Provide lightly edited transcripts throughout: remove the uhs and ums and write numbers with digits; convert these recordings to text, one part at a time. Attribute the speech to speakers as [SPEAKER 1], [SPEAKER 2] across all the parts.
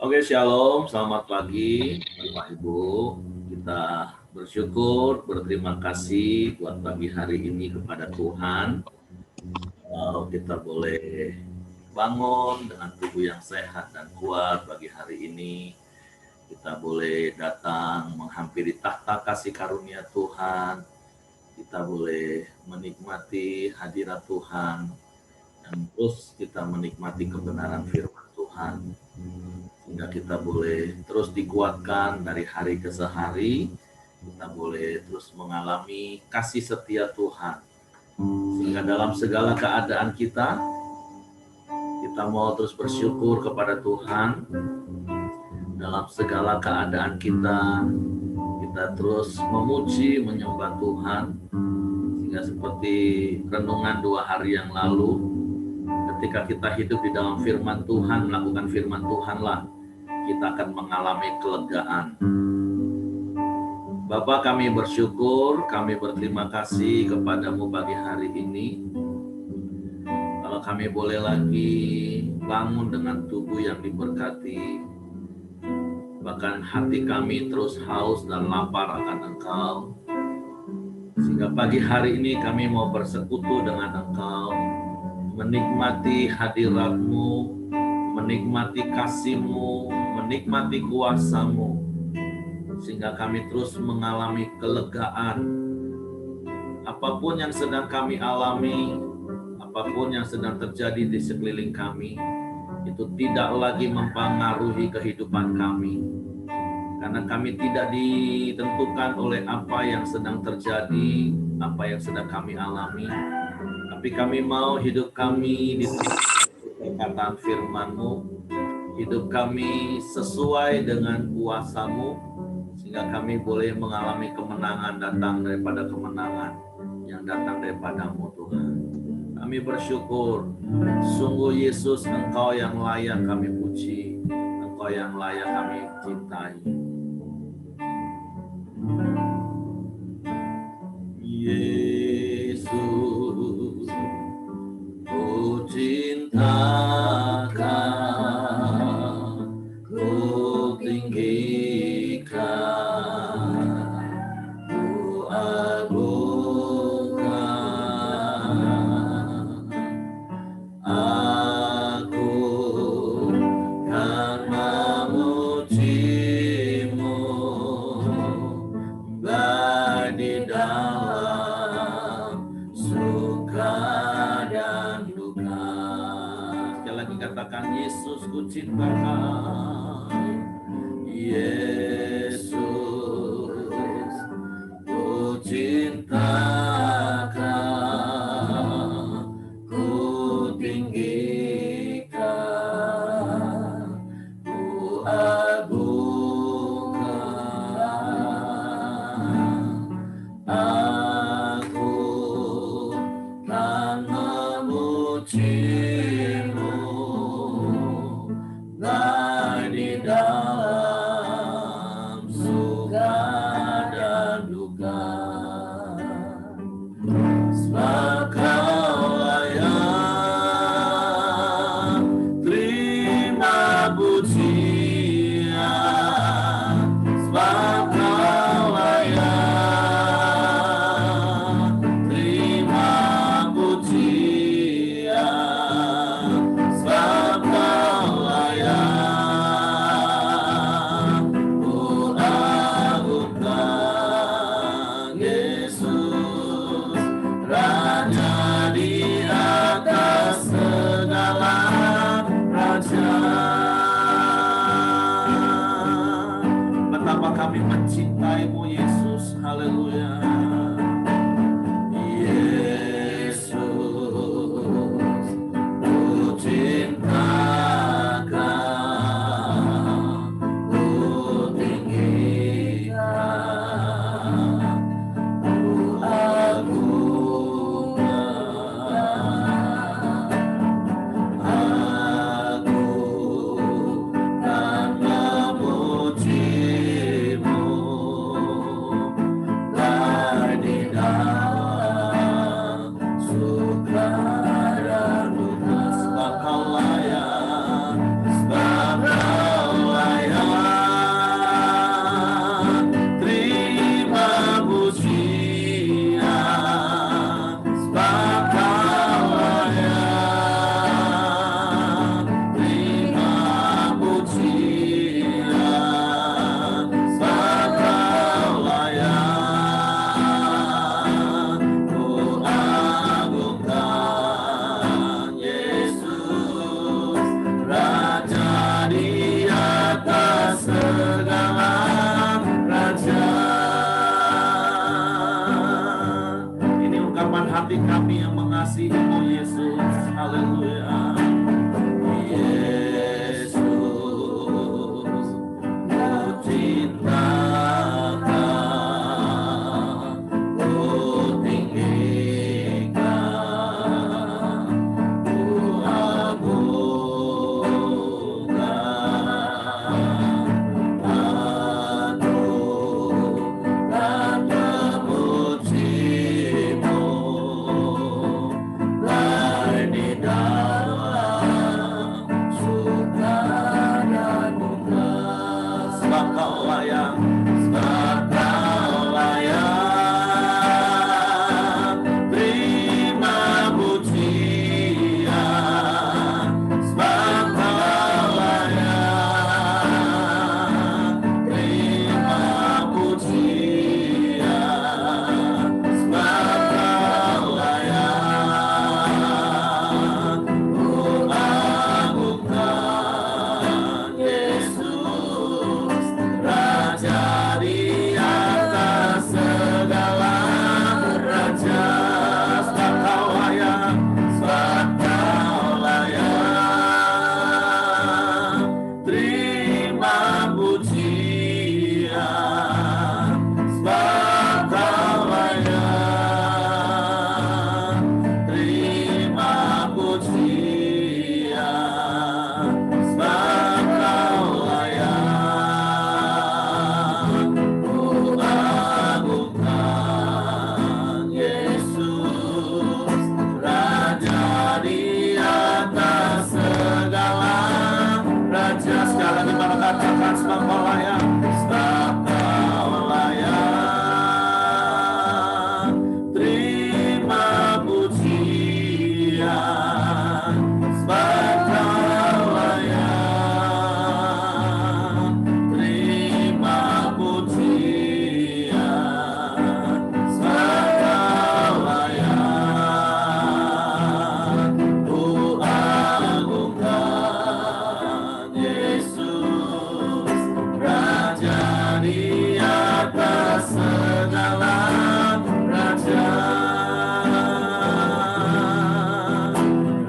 [SPEAKER 1] Oke, shalom, selamat pagi Bapak Ibu. Kita bersyukur, berterima kasih buat pagi hari ini kepada Tuhan. Kita boleh bangun dengan tubuh yang sehat dan kuat pagi hari ini. Kita boleh datang menghampiri tahta kasih karunia Tuhan. Kita boleh menikmati hadirat Tuhan dan terus kita menikmati kebenaran firman Tuhan. Sehingga kita boleh terus dikuatkan dari hari ke hari, kita boleh terus mengalami kasih setia Tuhan. Sehingga dalam segala keadaan kita mau terus bersyukur kepada Tuhan. Dalam segala keadaan kita terus memuji, menyembah Tuhan. Sehingga seperti renungan 2 hari yang lalu, ketika kita hidup di dalam firman Tuhan, melakukan firman Tuhanlah, kita akan mengalami kelegaan. Bapa, kami bersyukur, kami berterima kasih kepadamu pagi hari ini. Kalau kami boleh lagi bangun dengan tubuh yang diberkati, bahkan hati kami terus haus dan lapar akan Engkau. Sehingga pagi hari ini kami mau bersekutu dengan Engkau, menikmati hadirat-Mu, menikmati kasih-Mu, menikmati kuasa-Mu, sehingga kami terus mengalami kelegaan. Apapun yang sedang kami alami, apapun yang sedang terjadi di sekeliling kami, itu tidak lagi mempengaruhi kehidupan kami. Karena kami tidak ditentukan oleh apa yang sedang terjadi, apa yang sedang kami alami. Tapi kami mau hidup kami di perkataan firman-Mu, hidup kami sesuai dengan kuasa-Mu, sehingga kami boleh mengalami kemenangan datang daripada kemenangan yang datang daripada-Mu, Tuhan. Kami bersyukur, sungguh Yesus, Engkau yang layak kami puji, Engkau yang layak kami cintai. Yesus, ku cintakan, ku tinggikan, ku agungkan, aku kan memuji-Mu baik di dalam suka dan duka. Sekali lagi katakan, Yesus ku cintakan, Yesus ku cintakan, ku tinggikan, ku agungkan, aku kan memuji-Mu baik di dalam suka dan duka. Sebab Kau layak terima pujian, sebab Kau layak terima pujian, sebab Kau layak ku agungkan. Yesus, Raja di atas segala raja. Betapa kami mencintai-Mu, Yesus. Haleluya. Yesus, ku cintakan, ku tinggikan, ku agungkan, aku kan memuji-Mu baik mengasihi-Mu Yesus. Haleluya. Yesus, Ku cintakan, Ku tinggikan, Ku agungkan, anugerah dan memuji-Mu, lai di dalam suka dan duka. Sebab Kau layak, sebab Kau layak terima pujian, sebab Kau layak terima pujian, sebab Kau layak ku agungkan. Yesus, Raja di atas segala raja, sebab Kau layak, sebab Kau layak terima pujian, sebab Kau layak terima pujian, sebab Kau layak ku agungkan. Yesus, Raja di atas segala raja. Sekali lagi mari katakan, sebab Kau layak, sebab Kau layak terima pujian, sebab Kau layak terima pujian, sebab Kau layak ku agungkan. Yesus, Raja di atas segala raja,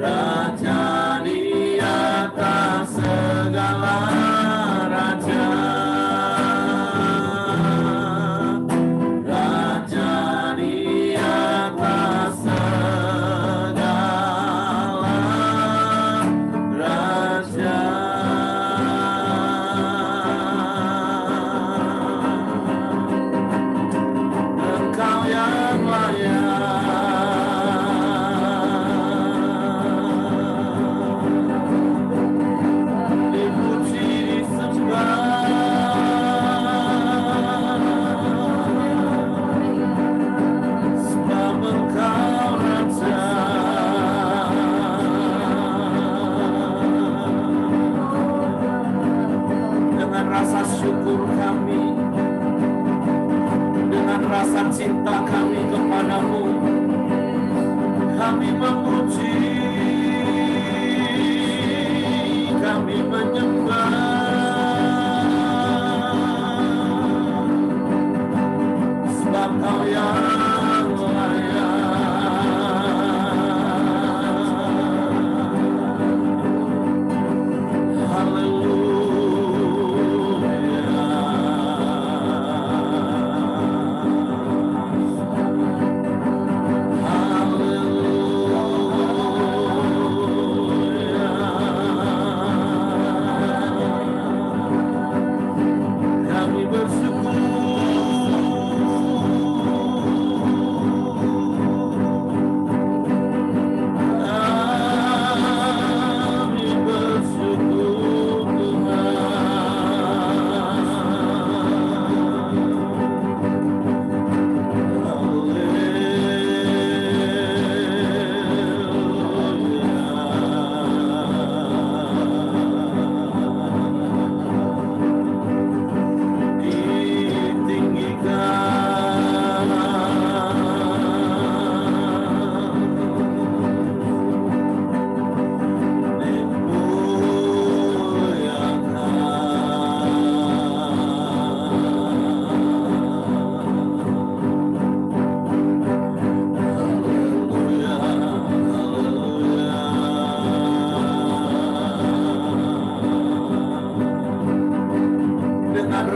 [SPEAKER 1] Raja di atas segala raja, Raja di atas segala raja. Engkau yang layak dipuji, disembah, sebab Engkau Raja. Dengan rasa syukur kami, dengan rasa cinta kami kepadamu, kami memuji, kami menyembah, sebab Kau yang layak. Haleluya.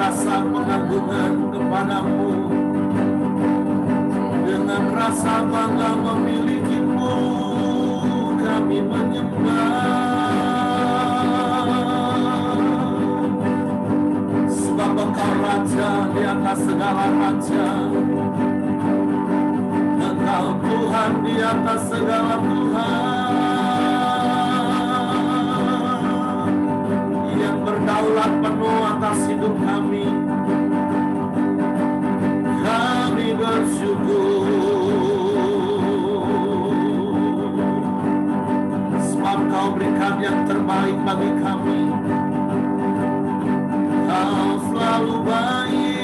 [SPEAKER 1] rasa pengagungan kepadamu, dengan rasa bangga memilikimu, kami menyembah. Sebab Engkau Raja di atas segala raja, Engkau Tuhan di atas segala Tuhan, yang berdaulat penuh atas hidup kami. Kami bersyukur, sebab Kau berikan yang terbaik bagi kami. Kau selalu baik,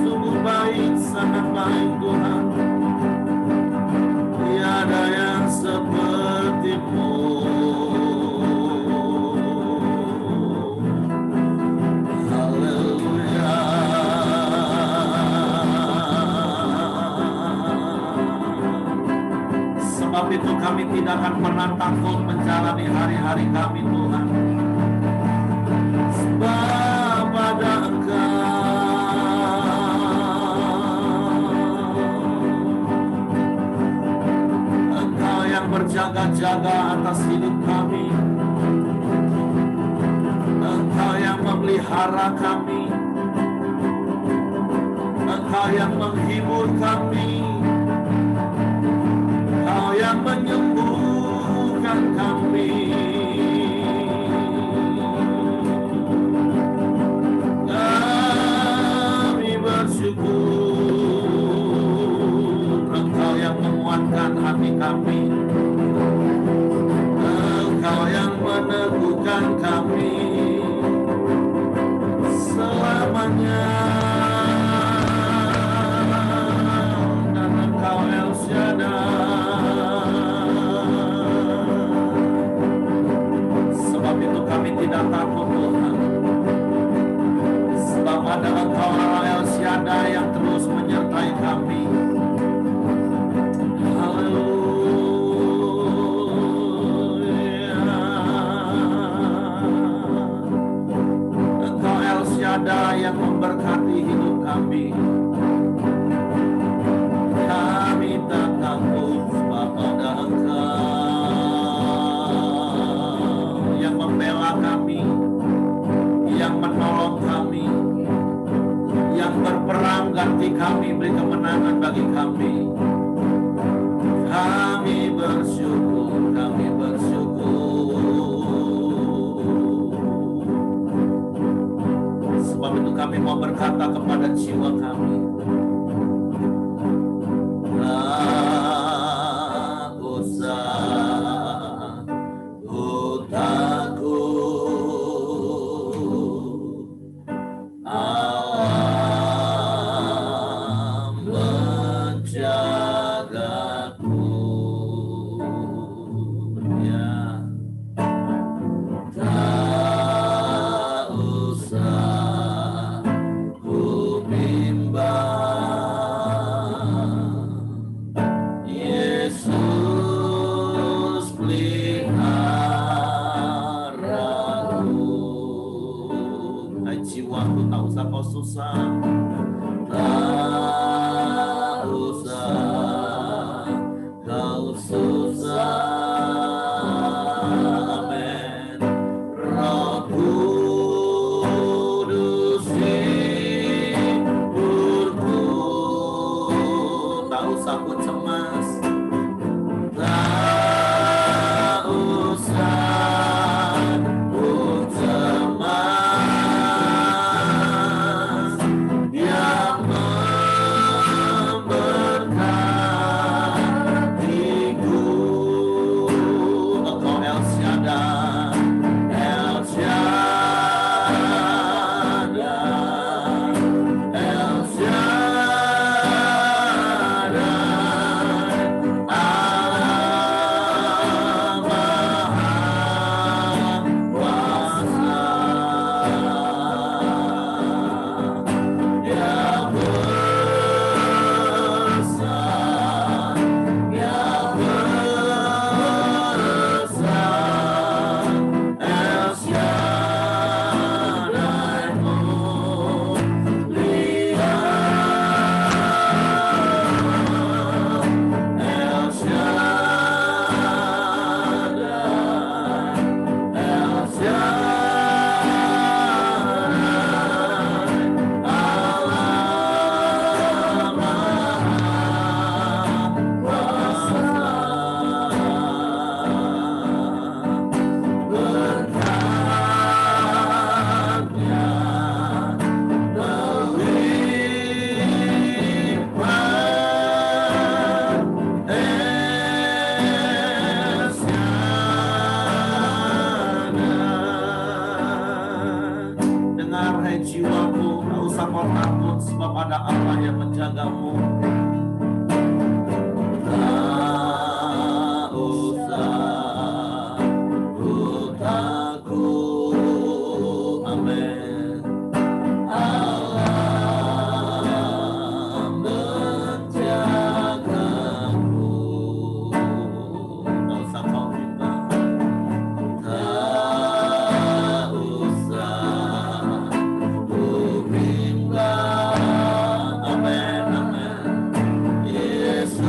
[SPEAKER 1] sungguh baik, sangat baik Tuhan. Tiada yang seperti-Mu. Haleluya. Sebab itu kami tidak akan pernah takut menjalani hari-hari kami Tuhan. Sebab ada Engkau yang berjaga-jaga atas hidup kami. Engkau yang memelihara kami. Engkau yang menghibur kami. Engkau yang menyembuhkan kami. Bersyukur, Engkau yang menguatkan hati kami, Engkau yang meneguhkan kami selamanya, dan Engkau El Shaddai. Sebab itu kami tidak takut Tuhan, sebab ada Engkau Allah El Shaddai yang terus menyertai kami. Haleluya. Engkau El Shaddai yang memberkati hidup kami. Kami tak takut, sebab ada Engkau yang membela kami, yang menolong kami, yang berperang ganti kami, beri kemenangan bagi kami. Kami bersyukur, kami bersyukur. Sebab itu kami mau berkata kepada jiwa kami, tak usah ku takut, alam menjagaku, ya tak usah ku bimbang, Yesus peliharaku. Hai jiwaku, tak usah kau susah, tak usah kau susah. Amin. Roh Kudus hiburku, tak usah ku cemas, tak usah ku cemas. Dia memberkatiku. Engkau El Shaddai, El Shaddai, El Shaddai, Allah Maha Kuasa. Dia besar, Dia besar. kepada Allah yang menjagamu. Tak usah ku takut, amin. Allah menjagaku. Tak usah kau bimbang. Tak usah ku bimbang, amin, amin. Yesus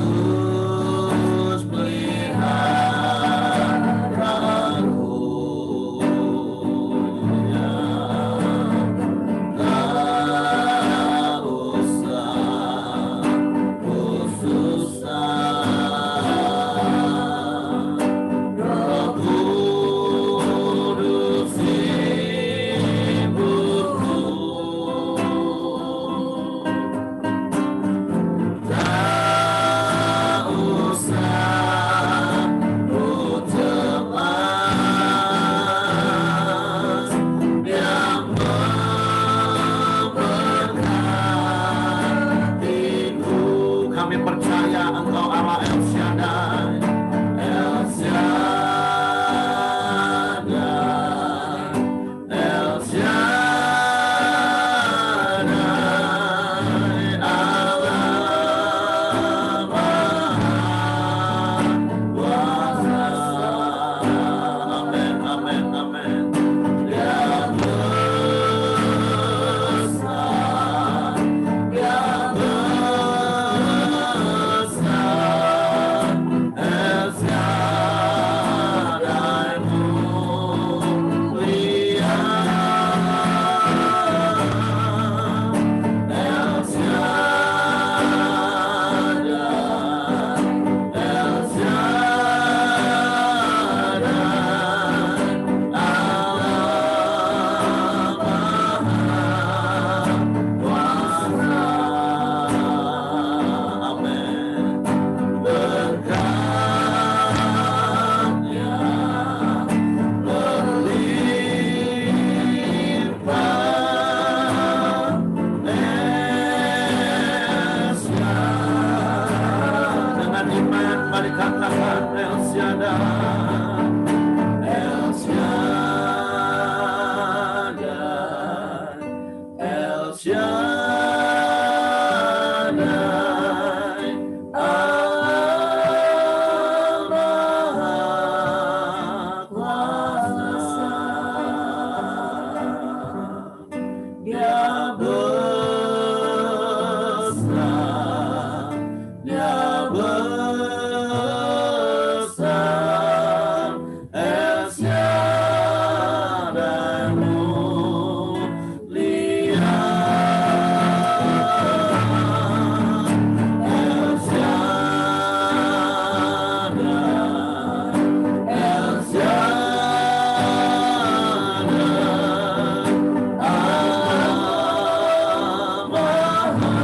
[SPEAKER 1] peliharaku, ya. Tak usah ku susah. Roh Kudus hiburku. Tak usah ku cemas, Dia memberkatiku. Kami percaya Engkau Allah El Shaddai, El Shaddai, El Shaddai, Allah Maha Kuasa. Amin, amin, amin. Dia besar, Dia besar, El Shaddai mulia, El Shaddai, El Shaddai, Allah Maha Kuasa. Amin. Berkatnya berlimpah, Esya. Dengan iman mari katakan El Shaddai, El Shaddai, El Shaddai, Allah Maha Kuasa. Dia besar, Dia besar, El Shaddai mulia, El Shaddai, El Shaddai, Allah Maha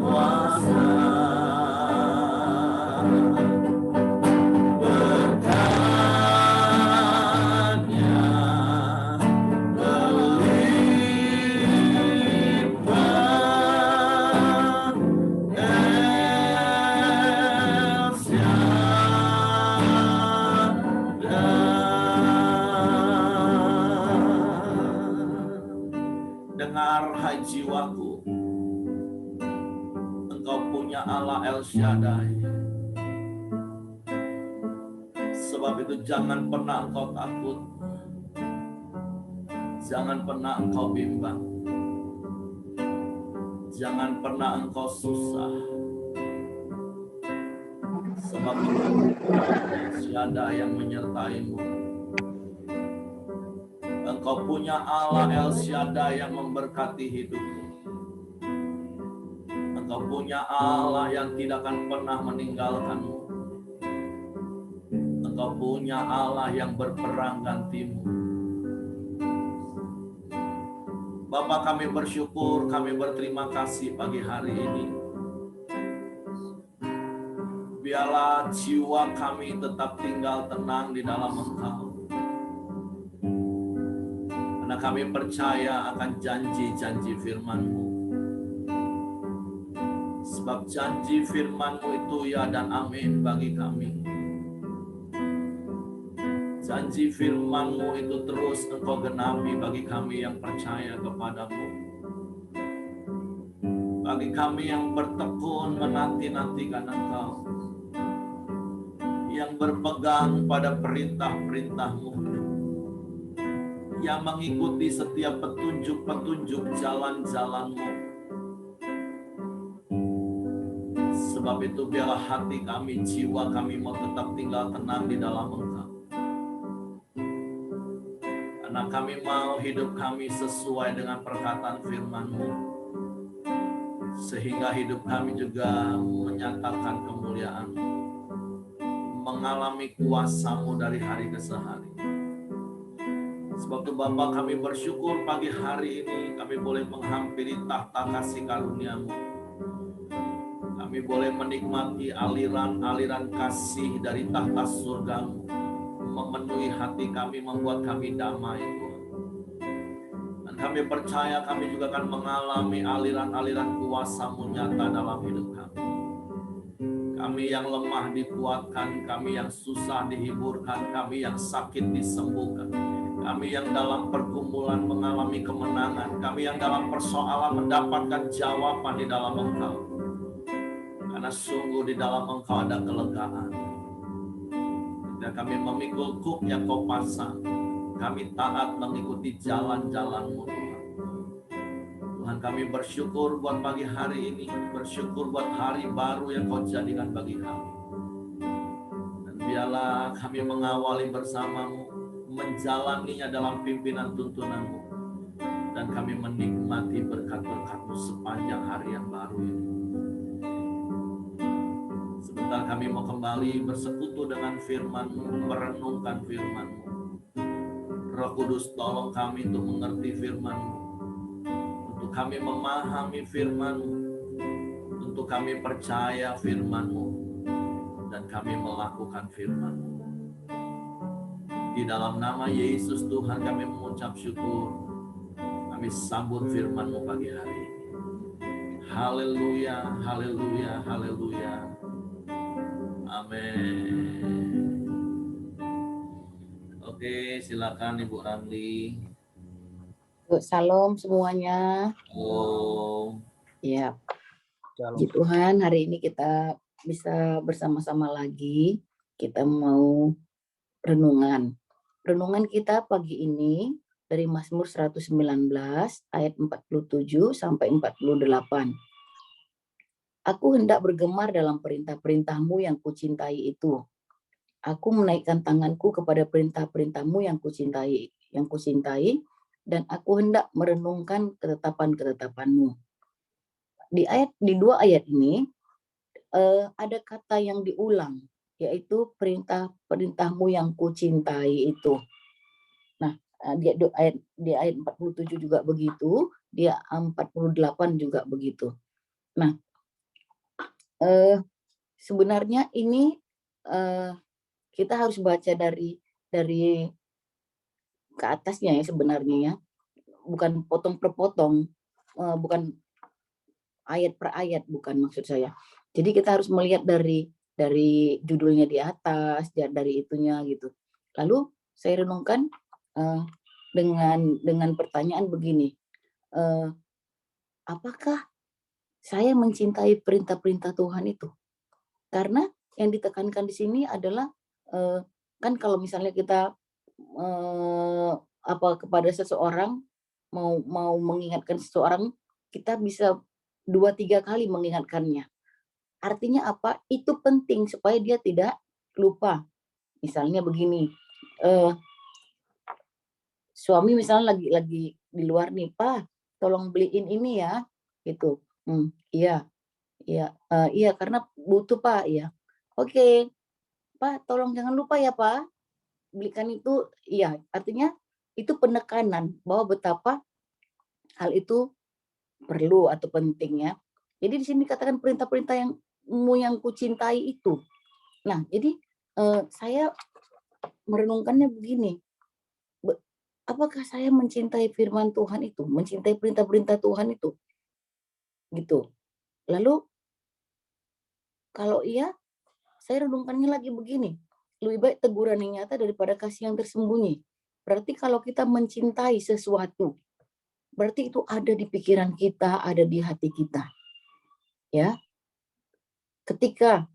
[SPEAKER 1] Kuasa. Berkatnya berlimpah, El Shaddai. Dengar hai jiwaku, Engkau punya Allah El Shaddai. Sebab itu jangan pernah engkau takut, jangan pernah engkau bimbang, jangan pernah engkau susah. Sebab itu El Shaddai yang menyertaimu. Engkau punya Allah El Shaddai yang memberkati hidupmu. Engkau punya Allah yang tidak akan pernah meninggalkanmu. Engkau punya Allah yang berperang gantimu. Bapa, kami bersyukur, kami berterima kasih pagi hari ini. Biarlah jiwa kami tetap tinggal tenang di dalam Engkau. Karena kami percaya akan janji-janji firman-Mu. Sebab janji firman-Mu itu ya dan amin bagi kami. Janji firman-Mu itu terus Engkau genapi bagi kami yang percaya kepadamu. Bagi kami yang bertekun menanti-nantikan Engkau, yang berpegang pada perintah-perintah-Mu, yang mengikuti setiap petunjuk-petunjuk jalan-jalan-Mu. Sebab itu biarlah hati kami, jiwa kami mau tetap tinggal tenang di dalam Engkau. Karena kami mau hidup kami sesuai dengan perkataan firman-Mu, sehingga hidup kami juga menyatakan kemuliaan-Mu, mengalami kuasa-Mu dari hari ke hari. Sebab itu Bapa, kami bersyukur pagi hari ini kami boleh menghampiri tahta kasih karunia-Mu. Kami boleh menikmati aliran-aliran kasih dari tahta surga-Mu, memenuhi hati kami, membuat kami damai, Tuhan. Dan kami percaya kami juga akan mengalami aliran-aliran kuasa-Mu nyata dalam hidup kami. Kami yang lemah dikuatkan, kami yang susah dihiburkan, kami yang sakit disembuhkan, kami yang dalam pergumulan mengalami kemenangan, kami yang dalam persoalan mendapatkan jawaban di dalam Engkau. Karena sungguh di dalam Engkau ada kelegaan. Dan kami memikul kuk yang Kau pasang, kami taat mengikuti jalan-jalan-Mu, Tuhan. Tuhan, kami bersyukur buat pagi hari ini, bersyukur buat hari baru yang Kau jadikan bagi kami. Dan biarlah kami mengawali bersama-Mu, menjalaninya dalam pimpinan tuntunan-Mu, dan kami menikmati berkat-berkat-Mu sepanjang hari yang baru ini. Sebentar kami mau kembali bersekutu dengan firman-Mu, merenungkan firman-Mu. Roh Kudus, tolong kami untuk mengerti firman-Mu, untuk kami memahami firman-Mu, untuk kami percaya firman-Mu, dan kami melakukan firman-Mu. Di dalam nama Yesus Tuhan kami mengucap syukur. Kami sambut firman-Mu pagi hari ini. Haleluya, haleluya, haleluya. Amin. Oke, silakan Ibu Ramli.
[SPEAKER 2] Salam semuanya.
[SPEAKER 1] Oh.
[SPEAKER 2] Ya. Puji Tuhan, hari ini kita bisa bersama-sama lagi. Kita mau renungan. Renungan kita pagi ini dari Mazmur 119 ayat 47 sampai 48. Aku hendak bergemar dalam perintah-perintah-Mu yang kucintai itu. Aku menaikkan tanganku kepada perintah-perintah-Mu yang kucintai, dan aku hendak merenungkan ketetapan-ketetapan-Mu. Di dua ayat ini ada kata yang diulang, yaitu perintah-perintah-Mu yang kucintai itu. Nah, di ayat 47 juga begitu, di 48 juga begitu. Nah, sebenarnya ini kita harus baca dari ke atasnya ya sebenarnya ya, bukan potong per potong, bukan ayat per ayat, bukan maksud saya. Jadi kita harus melihat dari judulnya di atas, dari itunya gitu. Lalu saya renungkan dengan pertanyaan begini, apakah saya mencintai perintah-perintah Tuhan itu? Karena yang ditekankan di sini adalah kan kalau misalnya kita kepada seseorang mau mengingatkan seseorang, kita bisa 2-3 kali mengingatkannya. Artinya apa? Itu penting supaya dia tidak lupa. Misalnya begini, suami misalnya lagi di luar nih, "Pak, tolong beliin ini ya," gitu. Iya, iya karena butuh Pak, ya. Oke, Pak, tolong jangan lupa ya Pak, belikan itu. Iya, artinya itu penekanan bahwa betapa hal itu perlu atau penting ya. Jadi di sini dikatakan perintah-perintah yang kucintai itu. Nah, jadi saya merenungkannya begini, apakah saya mencintai firman Tuhan itu, mencintai perintah-perintah Tuhan itu, gitu. Lalu Kalau iya, saya renungkannya lagi begini, lebih baik teguran yang nyata daripada kasih yang tersembunyi. Berarti kalau kita mencintai sesuatu, berarti itu ada di pikiran kita, ada di hati kita. Ya, ketika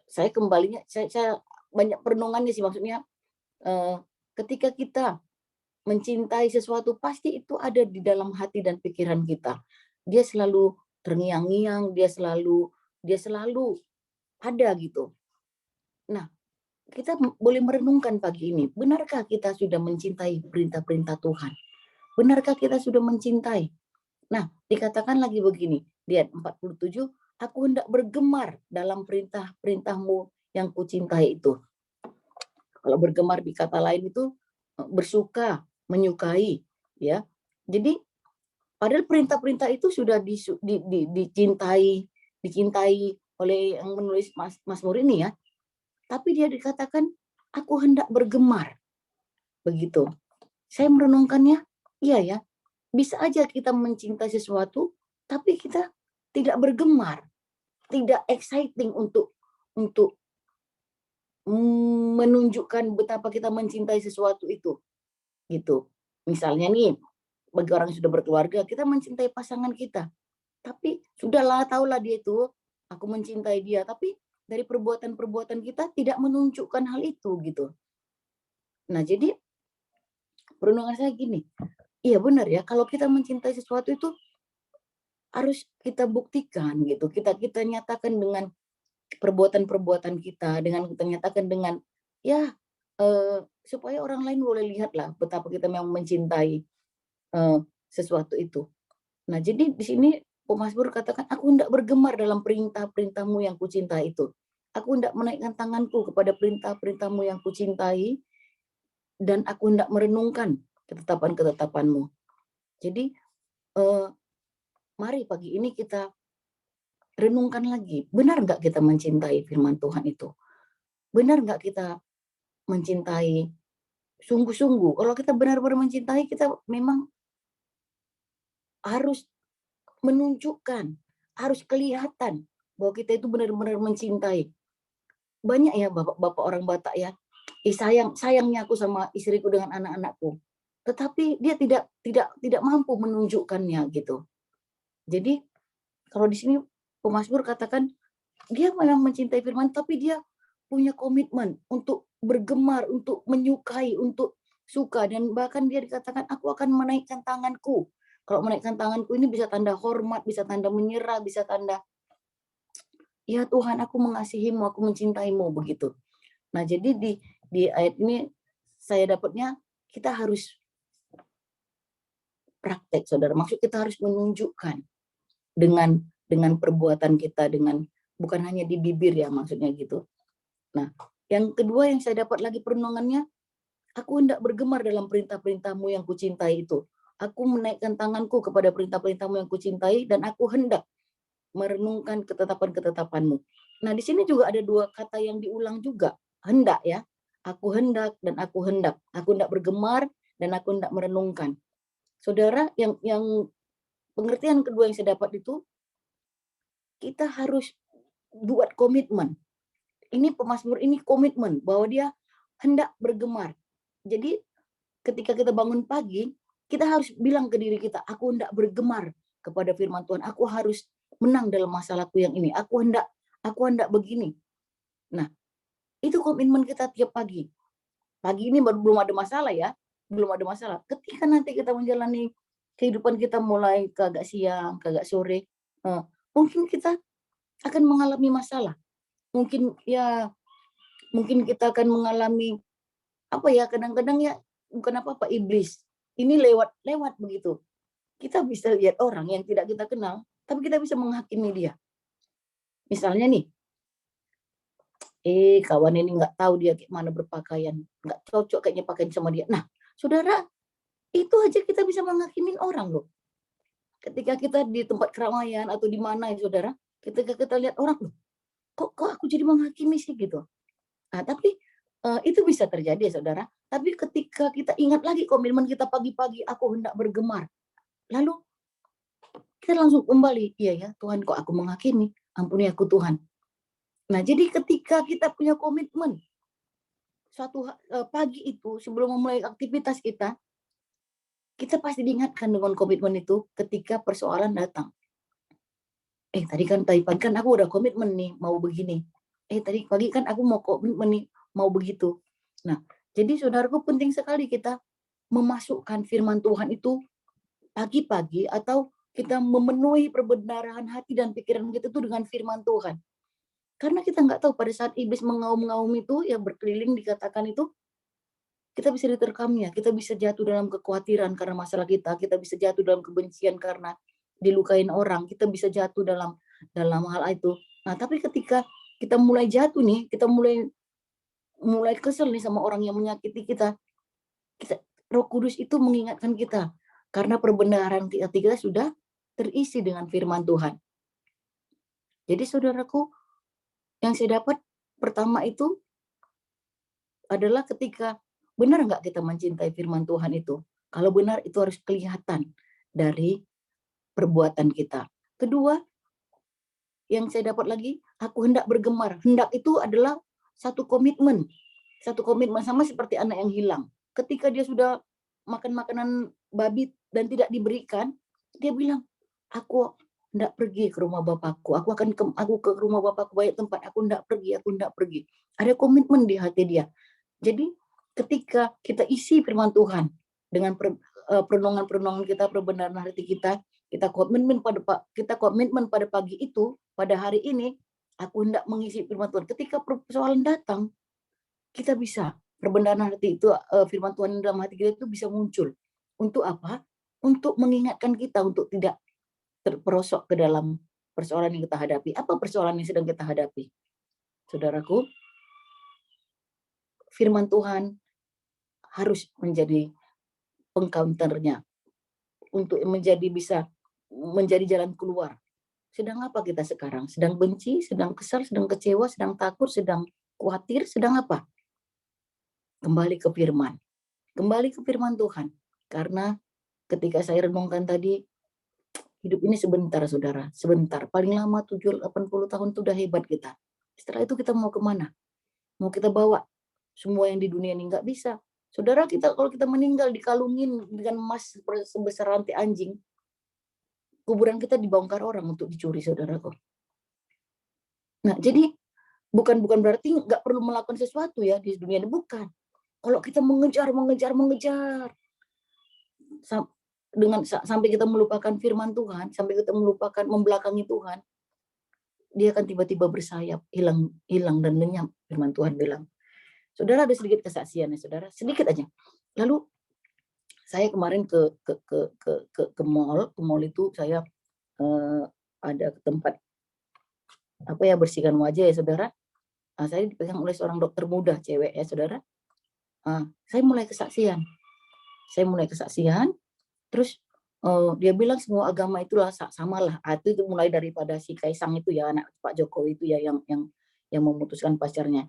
[SPEAKER 2] saya kembalinya, saya banyak perenungannya sih, maksudnya ketika kita mencintai sesuatu, pasti itu ada di dalam hati dan pikiran kita. Dia selalu terngiang-ngiang, dia selalu ada gitu. Nah, kita boleh merenungkan pagi ini, benarkah kita sudah mencintai perintah-perintah Tuhan? Benarkah kita sudah mencintai? Nah, dikatakan lagi begini, di ayat 47, aku hendak bergemar dalam perintah-perintahmu yang kucintai itu. Kalau bergemar di kata lain itu bersuka, menyukai, ya. Jadi padahal perintah-perintah itu sudah dicintai oleh yang menulis Mazmur ini ya. Tapi dia dikatakan aku hendak bergemar, begitu. Saya merenungkannya, iya ya, bisa aja kita mencintai sesuatu, tapi kita tidak bergemar, tidak exciting untuk menunjukkan betapa kita mencintai sesuatu itu, gitu. Misalnya nih, bagi orang yang sudah berkeluarga, kita mencintai pasangan kita, tapi sudahlah, tahulah dia itu, aku mencintai dia, tapi dari perbuatan-perbuatan kita tidak menunjukkan hal itu, gitu. Nah, jadi perenungan saya gini, iya benar ya, kalau kita mencintai sesuatu itu harus kita buktikan gitu. Kita nyatakan dengan perbuatan-perbuatan kita, dengan kita nyatakan dengan ya supaya orang lain boleh lihatlah betapa kita memang mencintai sesuatu itu. Nah, jadi di sini pemazmur katakan, aku hendak bergemar dalam perintah-perintahmu yang kucintai itu. Aku hendak menaikkan tanganku kepada perintah-perintahmu yang kucintai, dan aku hendak merenungkan ketetapan-ketetapanmu. Jadi mari pagi ini kita renungkan lagi, benar nggak kita mencintai firman Tuhan itu? Benar nggak kita mencintai sungguh-sungguh? Kalau kita benar-benar mencintai, kita memang harus menunjukkan, harus kelihatan bahwa kita itu benar-benar mencintai. Banyak ya bapak-bapak orang Batak ya, sayangnya aku sama istriku dengan anak-anakku. Tetapi dia tidak mampu menunjukkannya gitu. Jadi kalau di sini pemazmur katakan dia memang mencintai firman, tapi dia punya komitmen untuk bergemar, untuk menyukai, untuk suka, dan bahkan dia dikatakan aku akan menaikkan tanganku. Kalau menaikkan tanganku ini bisa tanda hormat, bisa tanda menyerah, bisa tanda ya Tuhan, aku mengasihimu, aku mencintaimu, begitu. Nah, jadi di ayat ini saya dapatnya kita harus praktek, Saudara. Maksud kita harus menunjukkan dengan perbuatan kita, dengan bukan hanya di bibir ya, maksudnya gitu. Nah, yang kedua yang saya dapat lagi perenungannya, aku hendak bergemar dalam perintah-perintahmu yang kucintai itu. Aku menaikkan tanganku kepada perintah-perintahmu yang kucintai, dan aku hendak merenungkan ketetapan-ketetapanmu. Nah, di sini juga ada dua kata yang diulang juga, hendak ya. Aku hendak dan aku hendak. Aku hendak bergemar dan aku hendak merenungkan. Saudara, yang pengertian kedua yang saya dapat itu, kita harus buat komitmen. Ini pemazmur ini komitmen bahwa dia hendak bergemar. Jadi ketika kita bangun pagi, kita harus bilang ke diri kita, aku hendak bergemar kepada firman Tuhan. Aku harus menang dalam masalahku yang ini. Aku hendak begini. Nah, itu komitmen kita tiap pagi. Pagi ini belum ada masalah ya, belum ada masalah. Ketika nanti kita menjalani kehidupan kita mulai ke agak siang, ke agak sore, mungkin kita akan mengalami masalah. Mungkin kita akan mengalami apa ya, kadang-kadang ya bukan apa-apa, iblis ini lewat begitu. Kita bisa lihat orang yang tidak kita kenal, tapi kita bisa menghakimi dia. Misalnya nih, kawan ini nggak tahu dia kayak mana berpakaian, nggak cocok kayaknya pakaian sama dia. Nah, saudara, itu aja kita bisa menghakimi orang loh. Ketika kita di tempat keramaian atau di mana ya saudara, ketika kita lihat orang loh, kok aku jadi menghakimi sih gitu. Nah, tapi itu bisa terjadi ya saudara. Tapi ketika kita ingat lagi komitmen kita pagi-pagi, aku hendak bergemar. Lalu kita langsung kembali, iya ya Tuhan, kok aku menghakimi, ampuni aku Tuhan. Nah, jadi ketika kita punya komitmen, pagi itu sebelum memulai aktivitas kita pasti diingatkan dengan komitmen itu ketika persoalan datang. Tadi pagi kan aku udah komitmen nih mau begini. Tadi pagi kan aku mau komitmen nih mau begitu. Nah, jadi saudaraku penting sekali kita memasukkan firman Tuhan itu pagi-pagi atau kita memenuhi perbendaharaan hati dan pikiran kita itu dengan firman Tuhan. Karena kita nggak tahu pada saat iblis mengaum-ngaum itu, yang berkeliling dikatakan itu, kita bisa diterkamnya, kita bisa jatuh dalam kekhawatiran karena masalah kita bisa jatuh dalam kebencian karena dilukain orang, kita bisa jatuh dalam dalam hal itu. Nah, tapi ketika kita mulai jatuh nih, kita mulai mulai kesel nih sama orang yang menyakiti kita Roh Kudus itu mengingatkan kita karena perbendaharaan hati kita sudah terisi dengan firman Tuhan. Jadi saudaraku, yang saya dapat pertama itu adalah ketika benar nggak kita mencintai firman Tuhan itu. Kalau benar itu harus kelihatan dari perbuatan kita. Kedua, yang saya dapat lagi, aku hendak bergemar. Hendak itu adalah satu komitmen. Satu komitmen sama seperti anak yang hilang. Ketika dia sudah makan makanan babi dan tidak diberikan, dia bilang, aku hendak pergi ke rumah bapakku. Aku ke rumah bapakku, banyak tempat. Aku hendak pergi. Ada komitmen di hati dia. Jadi ketika kita isi firman Tuhan dengan perenungan-perenungan kita, perbenaran hati kita komitmen pada pagi itu, pada hari ini, aku hendak mengisi firman Tuhan. Ketika persoalan datang, kita bisa perbenaran hati itu, firman Tuhan dalam hati kita itu bisa muncul. Untuk apa? Untuk mengingatkan kita untuk tidak terperosok ke dalam persoalan yang kita hadapi. Apa persoalan yang sedang kita hadapi? Saudaraku, firman Tuhan harus menjadi pengcounternya untuk bisa menjadi jalan keluar. Sedang apa kita sekarang? Sedang benci, sedang kesal, sedang kecewa, sedang takut, sedang khawatir, sedang apa? Kembali ke firman. Kembali ke firman Tuhan. Karena ketika saya renungkan tadi, hidup ini sebentar, saudara. Sebentar. Paling lama 70-80 tahun itu udah hebat kita. Setelah itu kita mau kemana? Mau kita bawa semua yang di dunia ini? Nggak bisa. Saudara, kalau kita meninggal dikalungin dengan emas sebesar rantai anjing, kuburan kita dibongkar orang untuk dicuri, saudaraku. Nah, jadi bukan berarti nggak perlu melakukan sesuatu ya di dunia ini, bukan. Kalau kita mengejar sampai kita melupakan firman Tuhan, sampai kita melupakan membelakangi Tuhan, dia akan tiba-tiba bersayap, hilang dan lenyap, firman Tuhan bilang. Saudara, ada sedikit kesaksian ya, saudara, sedikit aja. Lalu saya kemarin ke mall itu saya ada ke tempat bersihkan wajah ya, saudara. Saya dipegang oleh seorang dokter muda cewek ya, saudara. Saya mulai kesaksian, terus dia bilang semua agama itulah samalah. Itu mulai daripada si Kaisang itu ya, anak Pak Jokowi itu ya, yang memutuskan pacarnya.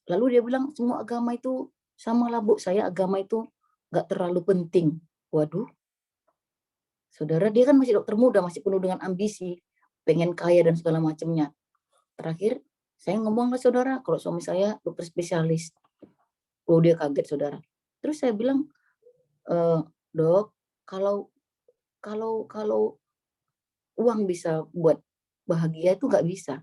[SPEAKER 2] Lalu dia bilang semua agama itu samalah, Bu. Saya agama itu nggak terlalu penting. Waduh, saudara, dia kan masih dokter muda, masih penuh dengan ambisi, pengen kaya dan segala macamnya. Terakhir saya ngomong ke saudara, kalau suami saya dokter spesialis. Oh, dia kaget, saudara. Terus saya bilang, dok, kalau uang bisa buat bahagia itu nggak bisa.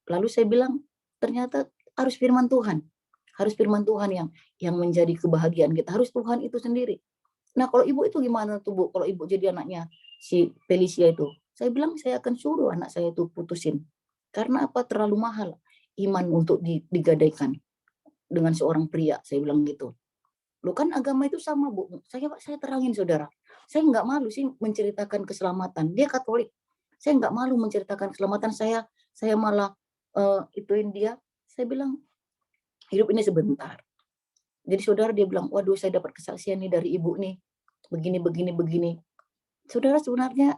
[SPEAKER 2] Lalu saya bilang, ternyata harus firman Tuhan. Harus firman Tuhan yang menjadi kebahagiaan kita. Harus Tuhan itu sendiri. Nah, kalau ibu itu gimana tuh, Bu? Kalau ibu jadi anaknya si Felicia itu, saya bilang saya akan suruh anak saya itu putusin. Karena apa? Terlalu mahal iman untuk digadaikan dengan seorang pria, saya bilang gitu. Loh, kan agama itu sama, Bu. Saya terangin, saudara. Saya nggak malu sih menceritakan keselamatan. Dia Katolik. Saya nggak malu menceritakan keselamatan saya. Saya malah ituin dia. Saya bilang, hidup ini sebentar. Jadi saudara, dia bilang, waduh, saya dapat kesaksian nih dari ibu nih. Begini. Saudara, sebenarnya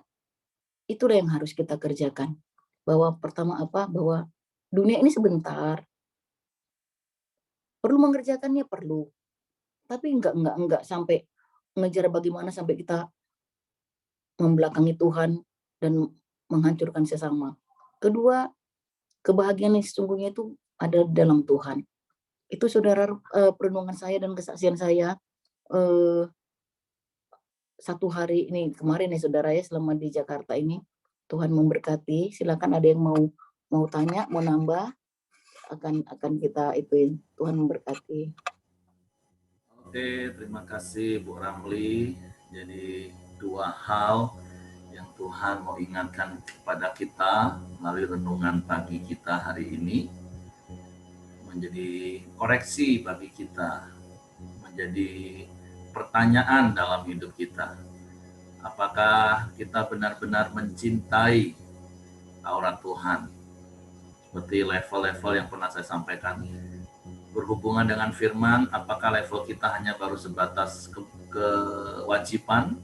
[SPEAKER 2] itulah yang harus kita kerjakan. Bahwa pertama bahwa dunia ini sebentar. Perlu mengerjakannya, perlu. Tapi enggak sampai ngejar bagaimana sampai kita membelakangi Tuhan dan menghancurkan sesama. Kedua, kebahagiaan yang sesungguhnya itu ada di dalam Tuhan. Itu saudara, perenungan saya dan kesaksian saya, eee, 1 hari ini kemarin ya saudara ya, selama di Jakarta ini. Tuhan memberkati, silakan ada yang mau mau tanya, mau nambah, akan kita ituin. Tuhan memberkati.
[SPEAKER 1] Oke, terima kasih Bu Ramli. Jadi 2 hal yang Tuhan mau ingatkan kepada kita melalui renungan pagi kita hari ini, menjadi koreksi bagi kita, menjadi pertanyaan dalam hidup kita. Apakah kita benar-benar mencintai Taurat Tuhan? Seperti level-level yang pernah saya sampaikan. Berhubungan dengan firman, apakah level kita hanya baru sebatas kewajiban,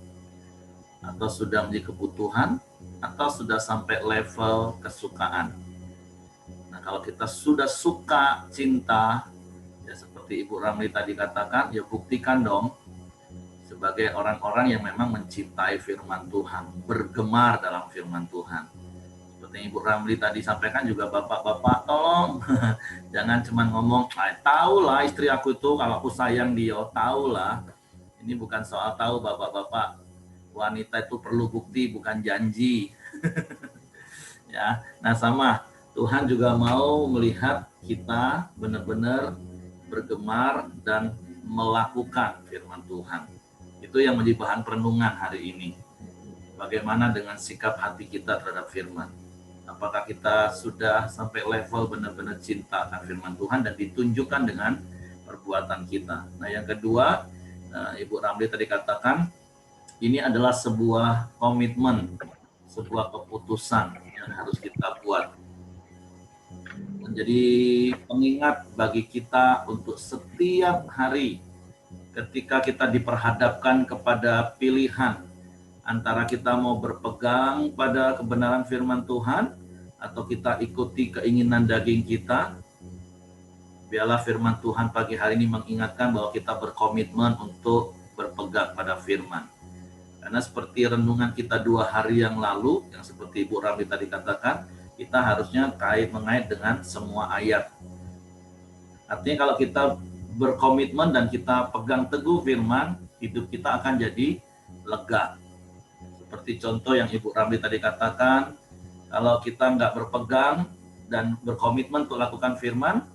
[SPEAKER 1] atau sudah menjadi kebutuhan, atau sudah sampai level kesukaan. Nah, kalau kita sudah suka, cinta, ya seperti Ibu Ramli tadi katakan, ya buktikan dong sebagai orang-orang yang memang mencintai firman Tuhan, bergemar dalam firman Tuhan. Seperti Ibu Ramli tadi sampaikan juga, bapak-bapak tolong jangan cuma ngomong, tahu lah istri aku itu kalau aku sayang dia, tahu lah. Ini bukan soal tahu bapak-bapak, wanita itu perlu bukti bukan janji. Ya, nah sama Tuhan juga mau melihat kita benar-benar bergemar dan melakukan firman Tuhan. Itu yang menjadi bahan perenungan hari ini. Bagaimana dengan sikap hati kita terhadap firman? Apakah kita sudah sampai level benar-benar cinta akan firman Tuhan dan ditunjukkan dengan perbuatan kita. Nah, yang kedua, Ibu Ramli tadi katakan, ini adalah sebuah komitmen, sebuah keputusan yang harus kita buat. Menjadi pengingat bagi kita untuk setiap hari ketika kita diperhadapkan kepada pilihan antara kita mau berpegang pada kebenaran firman Tuhan atau kita ikuti keinginan daging kita. Biarlah firman Tuhan pagi hari ini mengingatkan bahwa kita berkomitmen untuk berpegang pada firman. Karena seperti renungan kita 2 hari yang lalu, yang seperti Ibu Ramli tadi katakan, kita harusnya mengait dengan semua ayat. Artinya kalau kita berkomitmen dan kita pegang teguh firman, hidup kita akan jadi lega. Seperti contoh yang Ibu Ramli tadi katakan, kalau kita nggak berpegang dan berkomitmen untuk lakukan firman,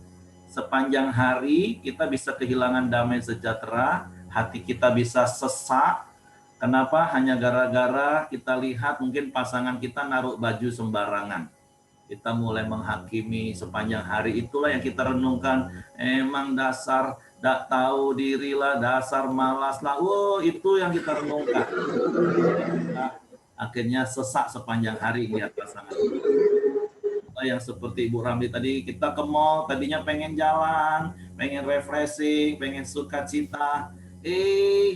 [SPEAKER 1] sepanjang hari kita bisa kehilangan damai sejahtera, hati kita bisa sesak. Kenapa? Hanya gara-gara kita lihat mungkin pasangan kita naruh baju sembarangan. Kita mulai menghakimi sepanjang hari, itulah yang kita renungkan. Emang dasar tak tahu diri lah, dasar malas lah. Itu yang kita renungkan. Kita akhirnya sesak sepanjang hari lihat pasangan. Yang seperti Ibu Ramli tadi, kita ke mall, tadinya pengen jalan, pengen refreshing, pengen sukacita.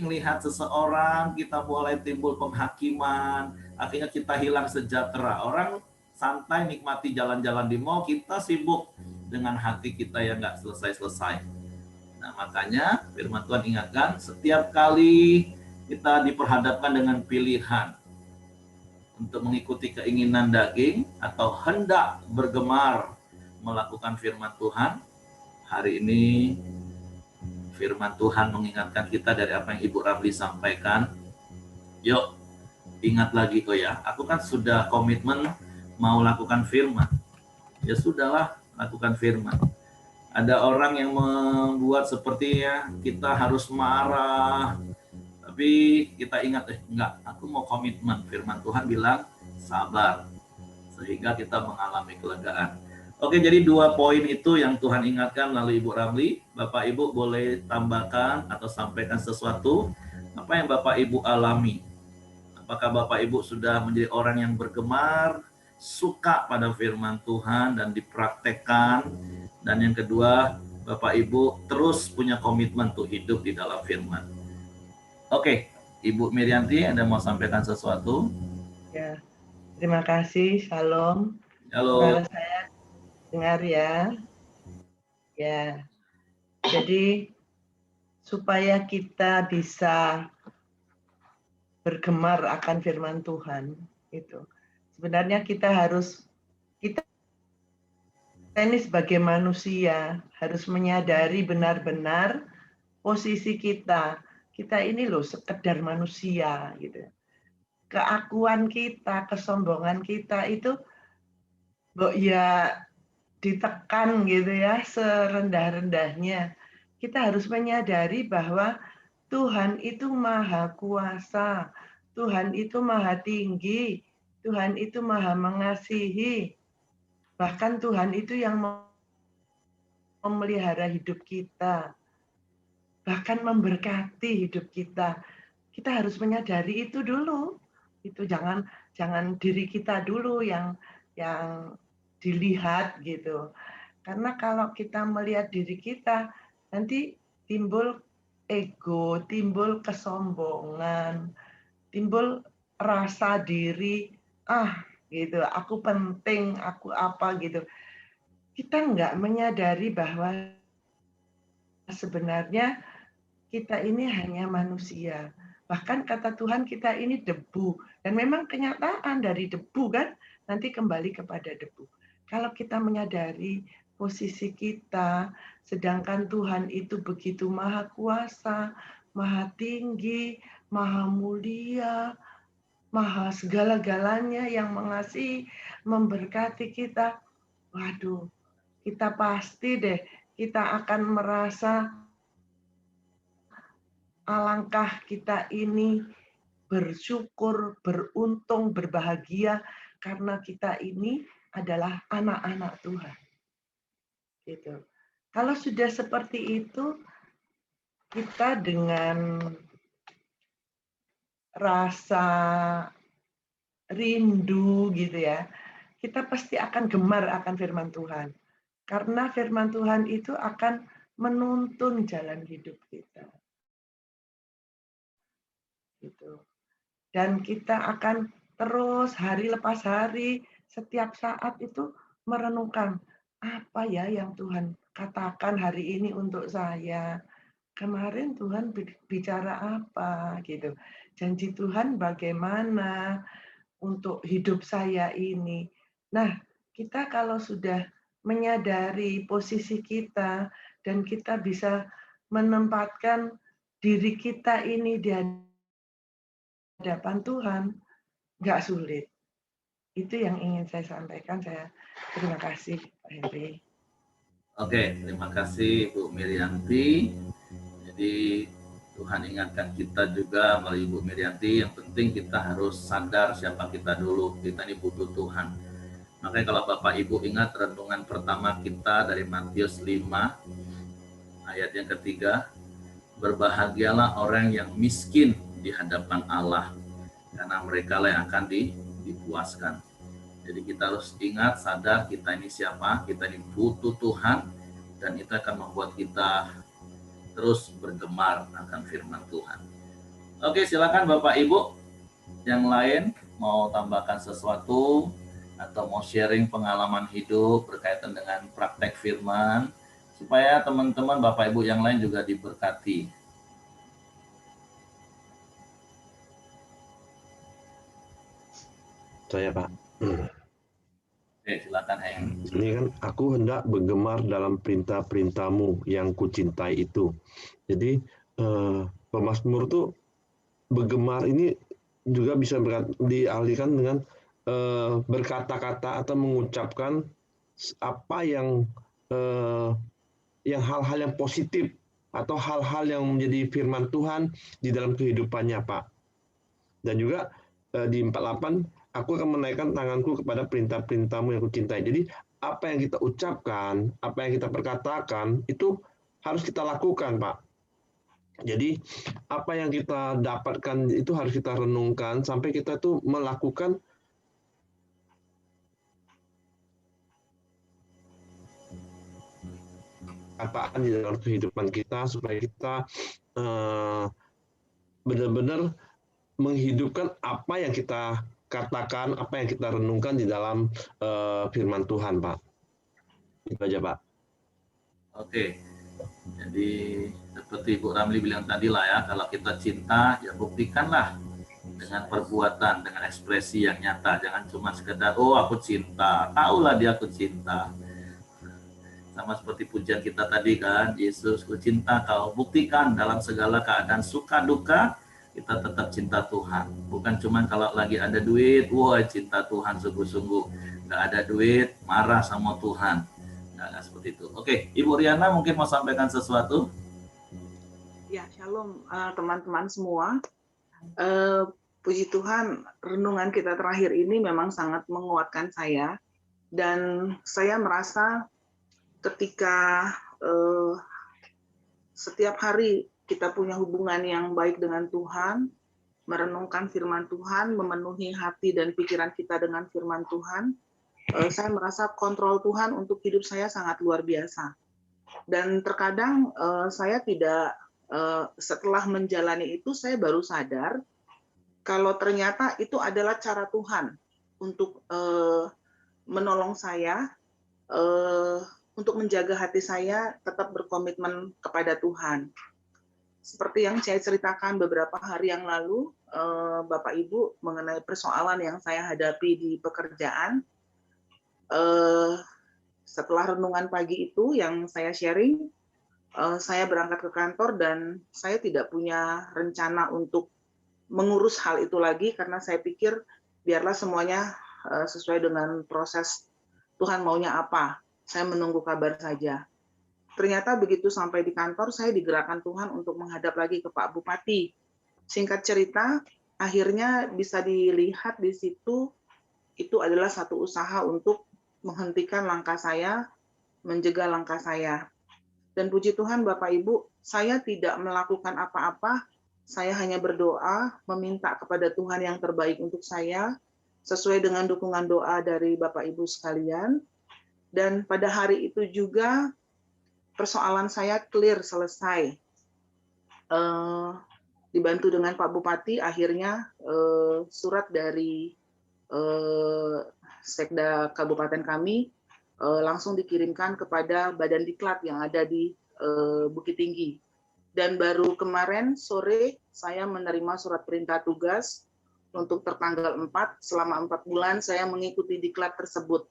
[SPEAKER 1] Melihat seseorang, kita mulai timbul penghakiman, akhirnya kita hilang sejahtera. Orang santai nikmati jalan-jalan di mall, kita sibuk dengan hati kita yang nggak selesai-selesai. Nah, makanya firman Tuhan ingatkan, setiap kali kita diperhadapkan dengan pilihan untuk mengikuti keinginan daging atau hendak bergemar melakukan firman Tuhan, hari ini firman Tuhan mengingatkan kita dari apa yang Ibu Ramli sampaikan. Yuk, ingat lagi aku kan sudah komitmen mau lakukan firman. Ya sudahlah, lakukan firman. Ada orang yang membuat sepertinya kita harus marah, tapi kita ingat, enggak, aku mau komitmen. Firman Tuhan bilang sabar, sehingga kita mengalami kelegaan. Oke, jadi 2 poin itu yang Tuhan ingatkan melalui Ibu Ramli. Bapak Ibu boleh tambahkan atau sampaikan sesuatu, apa yang Bapak Ibu alami. Apakah Bapak Ibu sudah menjadi orang yang bergemar, suka pada firman Tuhan dan dipraktekkan. Dan yang kedua, Bapak Ibu terus punya komitmen untuk hidup di dalam firman. Oke, Ibu Mirianti, Anda mau sampaikan sesuatu?
[SPEAKER 3] Ya, terima kasih. Shalom.
[SPEAKER 1] Halo.
[SPEAKER 3] Suara saya dengar ya. Ya, jadi supaya kita bisa bergemar akan firman Tuhan, itu sebenarnya kita ini sebagai manusia harus menyadari benar-benar posisi kita. Kita ini loh sekedar manusia gitu. Keakuan kita, kesombongan kita itu ya ditekan gitu ya serendah-rendahnya. Kita harus menyadari bahwa Tuhan itu maha kuasa, Tuhan itu maha tinggi, Tuhan itu maha mengasihi. Bahkan Tuhan itu yang memelihara hidup kita, bahkan memberkati hidup kita. Kita harus menyadari itu dulu. Itu jangan diri kita dulu yang dilihat gitu. Karena kalau kita melihat diri kita, nanti timbul ego, timbul kesombongan, timbul rasa diri, gitu, aku penting, aku apa gitu. Kita nggak menyadari bahwa sebenarnya kita ini hanya manusia. Bahkan kata Tuhan kita ini debu. Dan memang kenyataan dari debu kan, nanti kembali kepada debu. Kalau kita menyadari posisi kita, sedangkan Tuhan itu begitu maha kuasa, maha tinggi, maha mulia, maha segala-galanya yang mengasihi, memberkati kita. Waduh, kita pasti deh, kita akan merasa alangkah kita ini bersyukur, beruntung, berbahagia karena kita ini adalah anak-anak Tuhan. Gitu. Kalau sudah seperti itu, kita dengan rasa rindu gitu ya, kita pasti akan gemar akan firman Tuhan. Karena firman Tuhan itu akan menuntun jalan hidup kita. Gitu. Dan kita akan terus hari lepas hari, setiap saat itu merenungkan, apa ya yang Tuhan katakan hari ini untuk saya. Kemarin Tuhan bicara apa gitu. Janji Tuhan bagaimana untuk hidup saya ini. Nah, kita kalau sudah menyadari posisi kita dan kita bisa menempatkan diri kita ini di hadapan Tuhan, nggak sulit. Itu yang ingin saya sampaikan. Saya terima kasih, Pak Henry.
[SPEAKER 1] Oke, terima kasih Bu Mirianti. Jadi Tuhan ingatkan kita juga melalui Bu Mirianti, yang penting kita harus sadar siapa kita dulu. Kita ini butuh Tuhan. Makanya kalau Bapak Ibu ingat renungan pertama kita dari Matius 5 ayat yang ketiga, berbahagialah orang yang miskin di hadapan Allah, karena mereka lah yang akan dipuaskan. Jadi kita harus ingat, sadar kita ini siapa, kita ini butuh Tuhan, dan itu akan membuat kita terus bergemar akan firman Tuhan. Oke, silakan Bapak Ibu yang lain mau tambahkan sesuatu atau mau sharing pengalaman hidup berkaitan dengan praktek firman, supaya teman-teman Bapak Ibu yang lain juga diberkati.
[SPEAKER 4] Saya, Pak.
[SPEAKER 1] Oke, silakan Heng.
[SPEAKER 4] Ini kan aku hendak bergemar dalam perintah-perintahmu yang kucintai itu. Jadi pemazmur itu bergemar ini juga bisa dialihkan dengan berkata-kata atau mengucapkan apa yang hal-hal yang positif atau hal-hal yang menjadi firman Tuhan di dalam kehidupannya, Pak. Dan juga di 48, aku akan menaikkan tanganku kepada perintah-perintahmu yang kucintai. Jadi apa yang kita ucapkan, apa yang kita perkatakan, itu harus kita lakukan, Pak. Jadi apa yang kita dapatkan itu harus kita renungkan sampai kita tuh melakukan perkataan di dalam kehidupan kita supaya kita benar-benar menghidupkan apa yang kita katakan, apa yang kita renungkan di dalam firman Tuhan, Pak. Itu aja, Pak.
[SPEAKER 1] Oke, jadi seperti Bu Ramli bilang tadi lah ya, kalau kita cinta, ya buktikanlah dengan perbuatan, dengan ekspresi yang nyata. Jangan cuma sekedar, oh aku cinta, tahulah dia aku cinta. Sama seperti pujian kita tadi kan, Yesus ku cinta kau, buktikan dalam segala keadaan suka duka, kita tetap cinta Tuhan. Bukan cuma kalau lagi ada duit, wah cinta Tuhan sungguh-sungguh. Nggak ada duit, marah sama Tuhan. Nggak seperti itu. Oke, Ibu Riana mungkin mau sampaikan sesuatu?
[SPEAKER 5] Ya, shalom teman-teman semua. Puji Tuhan, renungan kita terakhir ini memang sangat menguatkan saya. Dan saya merasa ketika setiap hari kita punya hubungan yang baik dengan Tuhan, merenungkan firman Tuhan, memenuhi hati dan pikiran kita dengan firman Tuhan, saya merasa kontrol Tuhan untuk hidup saya sangat luar biasa. Dan terkadang saya tidak, setelah menjalani itu saya baru sadar kalau ternyata itu adalah cara Tuhan untuk menolong saya, untuk menjaga hati saya tetap berkomitmen kepada Tuhan. Seperti yang saya ceritakan beberapa hari yang lalu, Bapak Ibu, mengenai persoalan yang saya hadapi di pekerjaan. Setelah renungan pagi itu yang saya sharing, saya berangkat ke kantor dan saya tidak punya rencana untuk mengurus hal itu lagi karena saya pikir biarlah semuanya sesuai dengan proses Tuhan maunya apa. Saya menunggu kabar saja. Ternyata begitu sampai di kantor, saya digerakkan Tuhan untuk menghadap lagi ke Pak Bupati. Singkat cerita, akhirnya bisa dilihat di situ, itu adalah satu usaha untuk menghentikan langkah saya, menjegal langkah saya. Dan puji Tuhan Bapak Ibu, saya tidak melakukan apa-apa, saya hanya berdoa, meminta kepada Tuhan yang terbaik untuk saya, sesuai dengan dukungan doa dari Bapak Ibu sekalian. Dan pada hari itu juga persoalan saya clear, selesai. Dibantu dengan Pak Bupati, akhirnya surat dari Sekda Kabupaten kami langsung dikirimkan kepada Badan Diklat yang ada di Bukit Tinggi. Dan baru kemarin sore saya menerima surat perintah tugas untuk tertanggal 4, selama 4 bulan saya mengikuti diklat tersebut.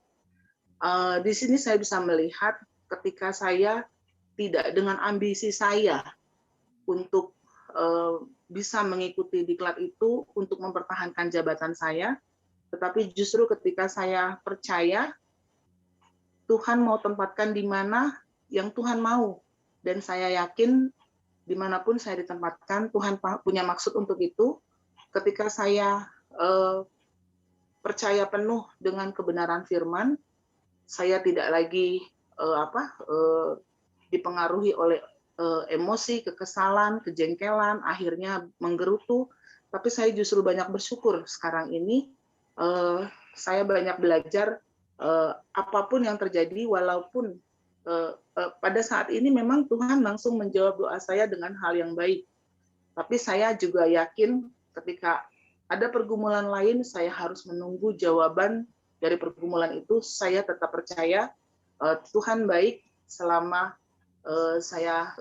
[SPEAKER 5] Di sini saya bisa melihat ketika saya tidak dengan ambisi saya untuk bisa mengikuti diklat itu untuk mempertahankan jabatan saya, tetapi justru ketika saya percaya Tuhan mau tempatkan di mana yang Tuhan mau, dan saya yakin dimanapun saya ditempatkan Tuhan punya maksud untuk itu. Ketika saya percaya penuh dengan kebenaran firman, saya tidak lagi dipengaruhi oleh emosi, kekesalan, kejengkelan, akhirnya menggerutu. Tapi saya justru banyak bersyukur sekarang ini. Saya banyak belajar apapun yang terjadi, walaupun pada saat ini memang Tuhan langsung menjawab doa saya dengan hal yang baik. Tapi saya juga yakin ketika ada pergumulan lain, saya harus menunggu jawaban dari pergumulan itu. Saya tetap percaya Tuhan baik selama saya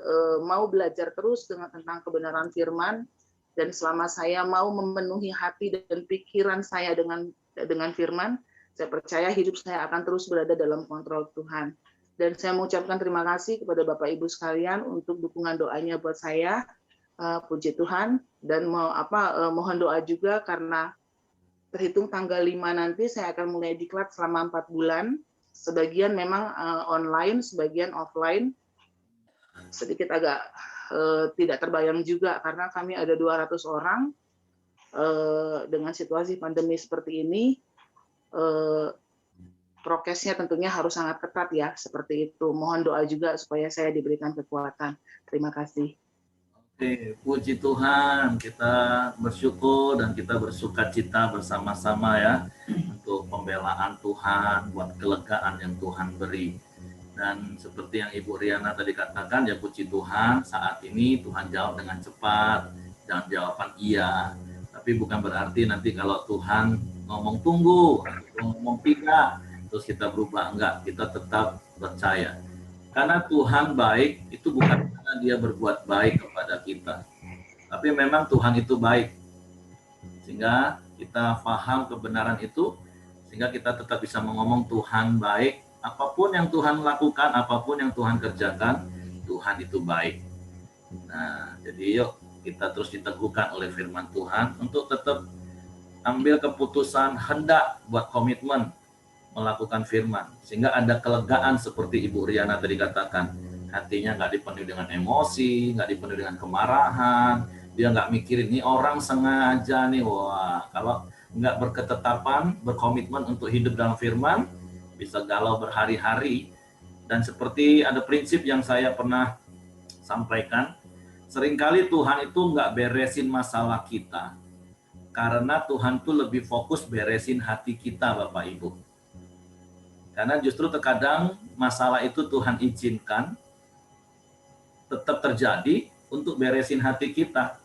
[SPEAKER 5] mau belajar terus tentang kebenaran firman, dan selama saya mau memenuhi hati dan pikiran saya dengan firman, saya percaya hidup saya akan terus berada dalam kontrol Tuhan. Dan saya mengucapkan terima kasih kepada Bapak Ibu sekalian untuk dukungan doanya buat saya. Puji Tuhan, dan mohon doa juga karena terhitung tanggal 5 nanti saya akan mulai diklat selama 4 bulan. Sebagian memang online, sebagian offline. Sedikit agak tidak terbayang juga karena kami ada 200 orang. Dengan situasi pandemi seperti ini, prokesnya tentunya harus sangat ketat ya, seperti itu. Mohon doa juga supaya saya diberikan kekuatan. Terima kasih.
[SPEAKER 1] Oke, puji Tuhan, kita bersyukur dan kita bersukacita bersama-sama ya untuk pembelaan Tuhan, buat kelegaan yang Tuhan beri. Dan seperti yang Ibu Riana tadi katakan, ya puji Tuhan, saat ini Tuhan jawab dengan cepat dan jawaban iya. Tapi bukan berarti nanti kalau Tuhan ngomong tunggu, ngomong tidak, terus kita berubah, enggak, kita tetap percaya. Karena Tuhan baik, itu bukan karena dia berbuat baik kepada kita. Tapi memang Tuhan itu baik. Sehingga kita paham kebenaran itu, sehingga kita tetap bisa mengomong Tuhan baik, Apapun yang Tuhan lakukan, apapun yang Tuhan kerjakan, Tuhan itu baik. Nah, jadi yuk kita terus diteguhkan oleh firman Tuhan untuk tetap ambil keputusan hendak buat komitmen melakukan firman, sehingga ada kelegaan seperti Ibu Riana tadi katakan, hatinya nggak dipenuhi dengan emosi, nggak dipenuhi dengan kemarahan, dia nggak mikirin ini orang sengaja nih. Wah, kalau nggak berketetapan, berkomitmen untuk hidup dalam firman, bisa galau berhari-hari. Dan seperti ada prinsip yang saya pernah sampaikan, seringkali Tuhan itu nggak beresin masalah kita, karena Tuhan tuh lebih fokus beresin hati kita, Bapak Ibu. Karena justru terkadang masalah itu Tuhan izinkan tetap terjadi untuk beresin hati kita.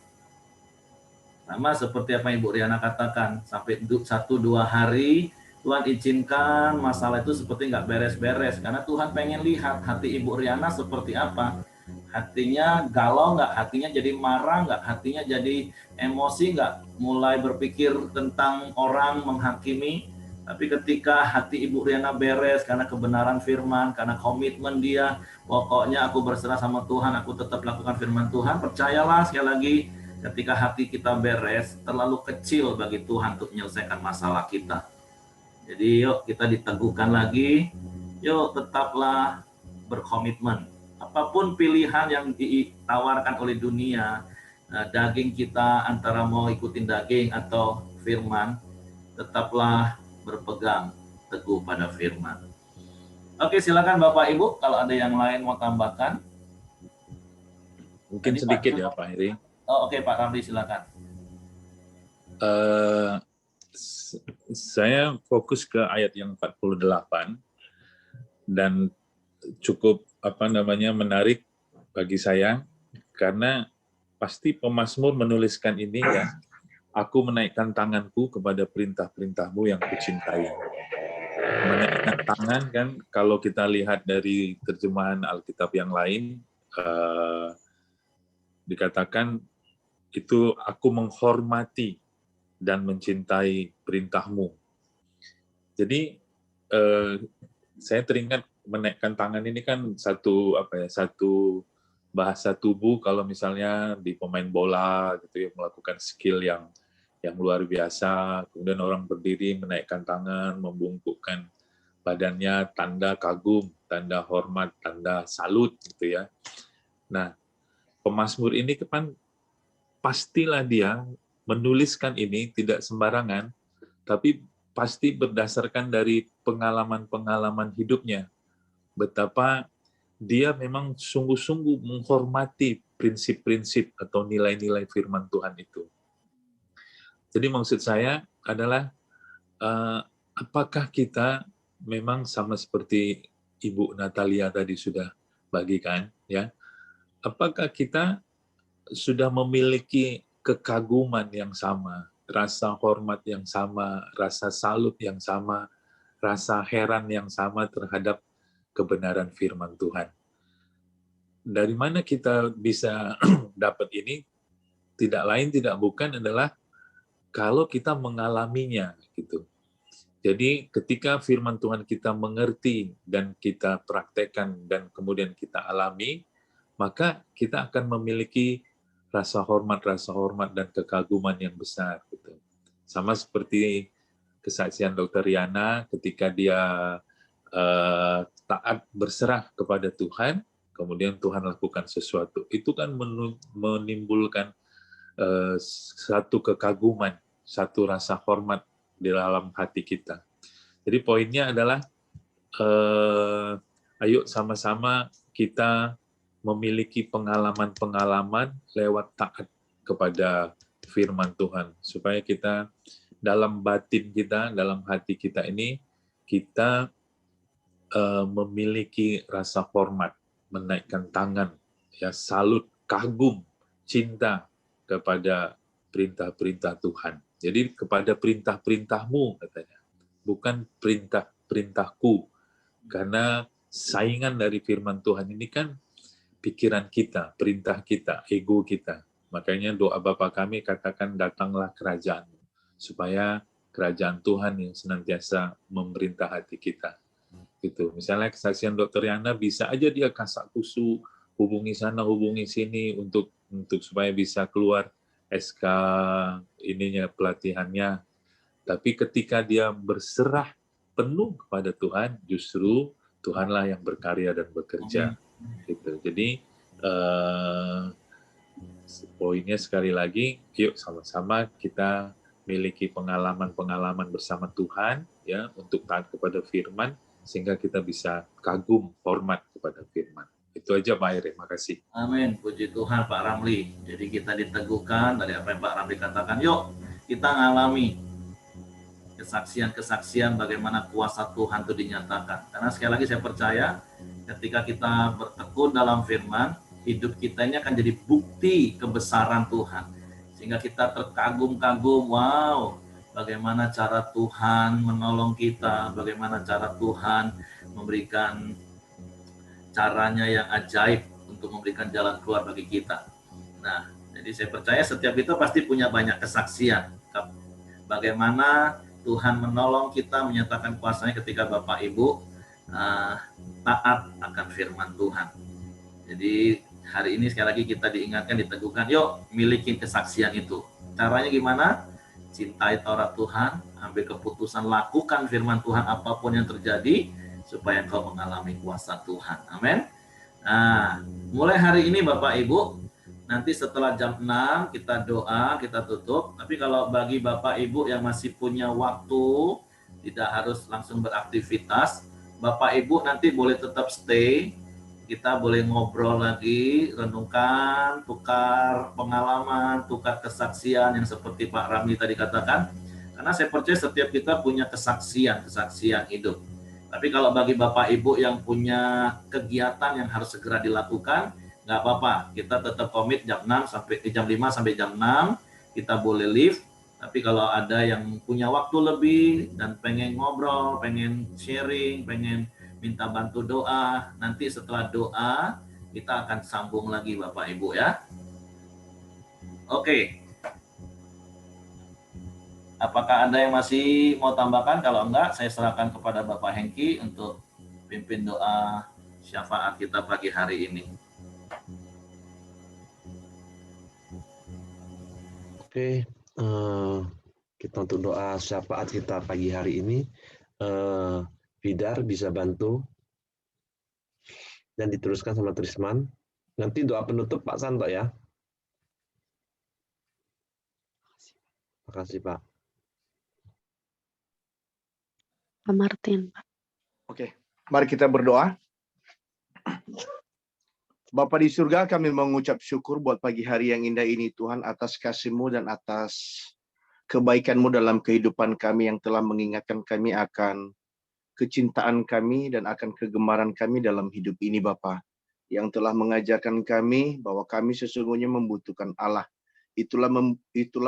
[SPEAKER 1] Sama seperti apa Ibu Riana katakan, sampai 1-2 hari Tuhan izinkan masalah itu seperti nggak beres-beres. Karena Tuhan pengen lihat hati Ibu Riana seperti apa. Hatinya galau nggak, hatinya jadi marah nggak, hatinya jadi emosi nggak, mulai berpikir tentang orang, menghakimi. Tapi ketika hati Ibu Riana beres karena kebenaran firman, karena komitmen dia, pokoknya aku berserah sama Tuhan, aku tetap lakukan firman Tuhan, percayalah sekali lagi, ketika hati kita beres, terlalu kecil bagi Tuhan untuk menyelesaikan masalah kita. Jadi yuk kita diteguhkan lagi, yuk tetaplah berkomitmen. Apapun pilihan yang ditawarkan oleh dunia, daging kita antara mau ikutin daging atau firman, tetaplah berpegang teguh pada firman. Oke, silakan Bapak Ibu kalau ada yang lain mau tambahkan.
[SPEAKER 6] Mungkin sedikit ya Pak Heri.
[SPEAKER 1] Oh, oke, Pak Ramli silakan.
[SPEAKER 6] Saya fokus ke ayat yang 48 dan cukup menarik bagi saya karena pasti pemazmur menuliskan ini ya. Aku menaikkan tanganku kepada perintah-perintahmu yang kucintai. Menaikkan tangan kan, kalau kita lihat dari terjemahan Alkitab yang lain, dikatakan itu aku menghormati dan mencintai perintahmu. Jadi saya teringat menaikkan tangan ini kan satu bahasa tubuh kalau misalnya di pemain bola gitu ya, melakukan skill yang luar biasa, kemudian orang berdiri menaikkan tangan, membungkukkan badannya, tanda kagum, tanda hormat, tanda salut gitu ya. Nah, pemazmur ini kan pastilah dia menuliskan ini tidak sembarangan, tapi pasti berdasarkan dari pengalaman-pengalaman hidupnya. Betapa dia memang sungguh-sungguh menghormati prinsip-prinsip atau nilai-nilai firman Tuhan itu. Jadi maksud saya adalah apakah kita memang sama seperti Ibu Natalia tadi sudah bagikan, ya? Apakah kita sudah memiliki kekaguman yang sama, rasa hormat yang sama, rasa salut yang sama, rasa heran yang sama terhadap kebenaran firman Tuhan? Dari mana kita bisa dapat ini? Tidak lain tidak bukan adalah kalau kita mengalaminya gitu. Jadi ketika firman Tuhan kita mengerti dan kita praktekkan dan kemudian kita alami, maka kita akan memiliki rasa hormat dan kekaguman yang besar gitu. Sama seperti kesaksian Dr. Riana ketika dia taat berserah kepada Tuhan, kemudian Tuhan lakukan sesuatu. Itu kan menimbulkan satu kekaguman, satu rasa hormat di dalam hati kita. Jadi poinnya adalah ayo sama-sama kita memiliki pengalaman-pengalaman lewat taat kepada firman Tuhan, supaya kita dalam batin kita, dalam hati kita ini, kita memiliki rasa hormat, menaikkan tangan, ya salut, kagum, cinta kepada perintah-perintah Tuhan. Jadi kepada perintah-perintahmu katanya, bukan perintah-perintahku. Karena saingan dari firman Tuhan ini kan pikiran kita, perintah kita, ego kita. Makanya doa Bapa kami katakan datanglah kerajaan-Mu, supaya kerajaan Tuhan yang senantiasa memerintah hati kita. gitu. Misalnya kesaksian Dokter Yana bisa aja dia kasak kusuk, hubungi sana, hubungi sini untuk supaya bisa keluar SK ininya pelatihannya. Tapi ketika dia berserah penuh kepada Tuhan, justru Tuhanlah yang berkarya dan bekerja. Gitu. Jadi poinnya sekali lagi, yuk sama-sama kita miliki pengalaman-pengalaman bersama Tuhan ya untuk taat kepada firman sehingga kita bisa kagum, hormat kepada firman. Itu aja Pak Ere, makasih.
[SPEAKER 1] Amin, puji Tuhan Pak Ramli. Jadi kita diteguhkan dari apa yang Pak Ramli katakan. Yuk kita ngalami kesaksian-kesaksian bagaimana kuasa Tuhan itu dinyatakan. Karena sekali lagi saya percaya ketika kita bertekun dalam firman, hidup kita ini akan jadi bukti kebesaran Tuhan. Sehingga kita terkagum-kagum, wow, bagaimana cara Tuhan menolong kita, bagaimana cara Tuhan memberikan caranya yang ajaib untuk memberikan jalan keluar bagi kita. Nah, jadi saya percaya setiap kita pasti punya banyak kesaksian. Bagaimana Tuhan menolong kita, menyatakan kuasanya ketika Bapak Ibu taat akan firman Tuhan. Jadi hari ini sekali lagi kita diingatkan, diteguhkan, yuk miliki kesaksian itu. Caranya gimana? Cintai Taurat Tuhan, ambil keputusan, lakukan firman Tuhan apapun yang terjadi, supaya engkau mengalami kuasa Tuhan. Amin. Nah, mulai hari ini Bapak Ibu, nanti setelah jam 6 kita doa, kita tutup. Tapi kalau bagi Bapak Ibu yang masih punya waktu, tidak harus langsung beraktivitas, Bapak Ibu nanti boleh tetap stay. Kita boleh ngobrol lagi, renungkan, tukar pengalaman, tukar kesaksian yang seperti Pak Ramli tadi katakan. Karena saya percaya setiap kita punya kesaksian hidup. Tapi kalau bagi Bapak Ibu yang punya kegiatan yang harus segera dilakukan, nggak apa-apa. Kita tetap komit jam 5 sampai jam 6, kita boleh leave. Tapi kalau ada yang punya waktu lebih dan pengen ngobrol, pengen sharing, pengen minta bantu doa, nanti setelah doa kita akan sambung lagi Bapak Ibu ya. Oke. Apakah ada yang masih mau tambahkan? Kalau enggak, saya serahkan kepada Bapak Hengki untuk pimpin doa syafaat kita pagi hari ini.
[SPEAKER 4] Oke, kita untuk doa syafaat kita pagi hari ini. Vidar bisa bantu dan diteruskan sama Trisman. Nanti doa penutup Pak Santo ya. Makasih Pak.
[SPEAKER 7] Pak Martin.
[SPEAKER 8] Oke, mari kita berdoa. Bapa di surga, kami mengucap syukur buat pagi hari yang indah ini Tuhan atas kasih-Mu dan atas kebaikan-Mu dalam kehidupan kami yang telah mengingatkan kami akan kecintaan kami dan akan kegemaran kami dalam hidup ini Bapa, yang telah mengajarkan kami bahwa kami sesungguhnya membutuhkan Allah. Itulah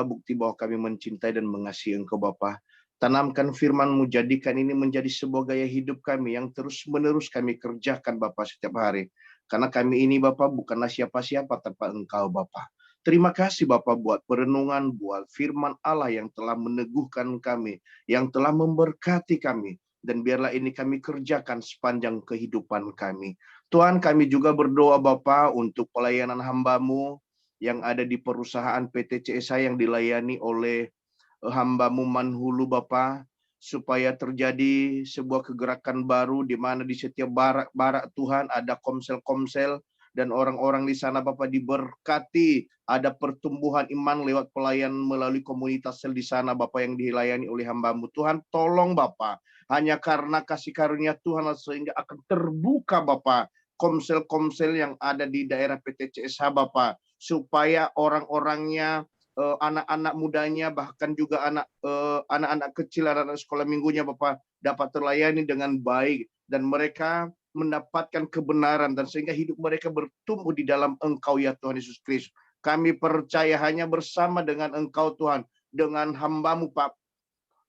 [SPEAKER 8] bukti bahwa kami mencintai dan mengasihi Engkau Bapa. Tanamkan firman-Mu, jadikan ini menjadi sebuah gaya hidup kami yang terus-menerus kami kerjakan Bapa setiap hari. Karena kami ini Bapa bukanlah siapa-siapa tanpa Engkau Bapa. Terima kasih Bapa buat perenungan, buat firman Allah yang telah meneguhkan kami, yang telah memberkati kami. Dan biarlah ini kami kerjakan sepanjang kehidupan kami. Tuhan, kami juga berdoa Bapa untuk pelayanan hamba-Mu yang ada di perusahaan PT CSA yang dilayani oleh hamba-Mu Manhulu Bapa, supaya terjadi sebuah kegerakan baru di mana di setiap barak Tuhan ada komsel-komsel dan orang-orang di sana Bapa diberkati, ada pertumbuhan iman lewat pelayan melalui komunitas sel di sana Bapa yang dilayani oleh hamba-Mu. Tuhan, tolong Bapa, hanya karena kasih karunia Tuhan sehingga akan terbuka Bapa komsel-komsel yang ada di daerah PT CSH Bapa, supaya orang-orangnya, anak-anak mudanya, bahkan juga anak-anak kecil, anak-anak sekolah minggunya Bapak dapat terlayani dengan baik dan mereka mendapatkan kebenaran dan sehingga hidup mereka bertumbuh di dalam Engkau ya Tuhan Yesus Kristus. Kami percaya hanya bersama dengan Engkau Tuhan, dengan hamba-Mu Pak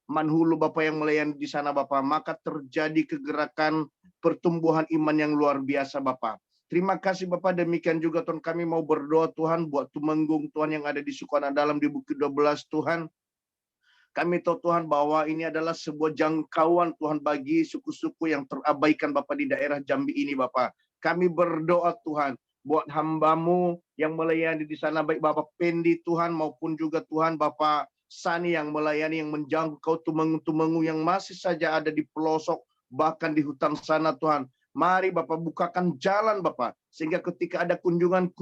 [SPEAKER 8] Manhulu Bapak yang melayani di sana Bapak, maka terjadi kegerakan pertumbuhan iman yang luar biasa Bapak. Terima kasih Bapak, demikian juga Tuhan kami mau berdoa Tuhan buat Tumenggung Tuhan yang ada di Sukoana Dalam di Bukit 12 Tuhan. Kami tahu Tuhan bahwa ini adalah sebuah jangkauan Tuhan bagi suku-suku yang terabaikan Bapa di daerah Jambi ini Bapa. Kami berdoa Tuhan buat hamba-Mu yang melayani di sana, baik Bapak Pendi Tuhan maupun juga Tuhan Bapak Sani yang melayani, yang menjangkau tumengu-tumengu yang masih saja ada di pelosok bahkan di hutan sana Tuhan. Mari Bapak bukakan jalan Bapak, sehingga ketika ada kunjungan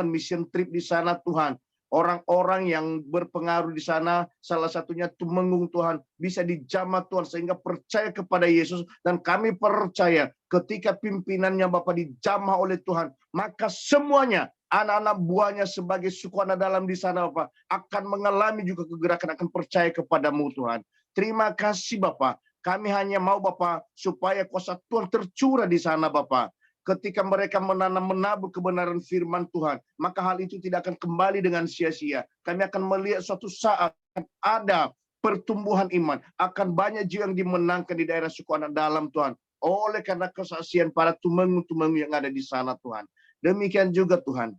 [SPEAKER 8] mission trip di sana Tuhan, orang-orang yang berpengaruh di sana, salah satunya Tumengung Tuhan, bisa dijamah Tuhan sehingga percaya kepada Yesus. Dan kami percaya ketika pimpinannya Bapak dijamah oleh Tuhan, maka semuanya anak-anak buahnya sebagai suku anak dalam di sana Bapak akan mengalami juga kegerakan, akan percaya kepadamu Tuhan. Terima kasih Bapak. Kami hanya mau Bapak supaya kuasa Tuhan tercurah di sana Bapak. Ketika mereka menabur kebenaran firman Tuhan, maka hal itu tidak akan kembali dengan sia-sia. Kami akan melihat suatu saat ada pertumbuhan iman, akan banyak jiwa yang dimenangkan di daerah suku anak dalam Tuhan, oleh karena kesaksian para tumengu-tumengu yang ada di sana Tuhan. Demikian juga Tuhan,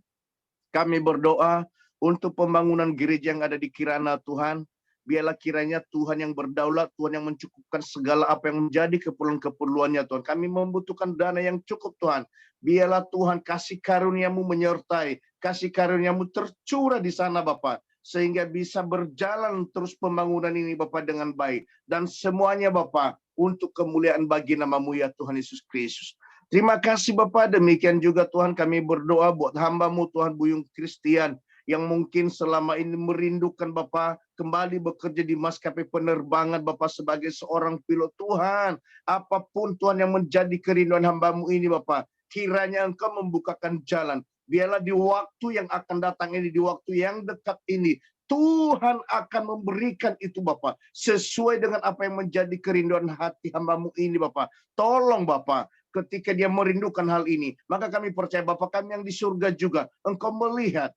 [SPEAKER 8] kami berdoa untuk pembangunan gereja yang ada di Kirana Tuhan. Biarlah kiranya Tuhan yang berdaulat, Tuhan yang mencukupkan segala apa yang menjadi keperluan-keperluannya Tuhan. Kami membutuhkan dana yang cukup Tuhan. Biarlah Tuhan kasih karunia-Mu menyertai, kasih karunia-Mu tercurah di sana Bapak. Sehingga bisa berjalan terus pembangunan ini Bapak dengan baik. Dan semuanya Bapak untuk kemuliaan bagi nama-Mu ya Tuhan Yesus Kristus. Terima kasih Bapak, demikian juga Tuhan kami berdoa buat hamba-Mu Tuhan Buyung Christian yang mungkin selama ini merindukan Bapak kembali bekerja di maskapai penerbangan Bapak sebagai seorang pilot Tuhan. Apapun Tuhan yang menjadi kerinduan hamba-Mu ini Bapak, kiranya Engkau membukakan jalan. Biarlah di waktu yang akan datang ini, di waktu yang dekat ini, Tuhan akan memberikan itu Bapak, sesuai dengan apa yang menjadi kerinduan hati hamba-Mu ini Bapak. Tolong Bapak, ketika dia merindukan hal ini, maka kami percaya Bapak kami yang di surga juga, Engkau melihat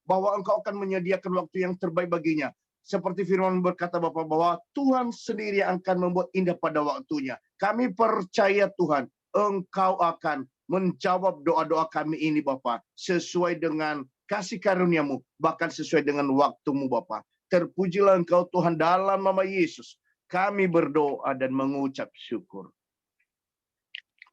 [SPEAKER 8] bahwa Engkau akan menyediakan waktu yang terbaik baginya. Seperti firman berkata Bapak bahwa Tuhan sendiri akan membuat indah pada waktunya. Kami percaya Tuhan, Engkau akan menjawab doa-doa kami ini Bapak, sesuai dengan kasih karunia-Mu, bahkan sesuai dengan waktu-Mu Bapak. Terpujilah Engkau Tuhan dalam nama Yesus. Kami berdoa dan mengucap syukur.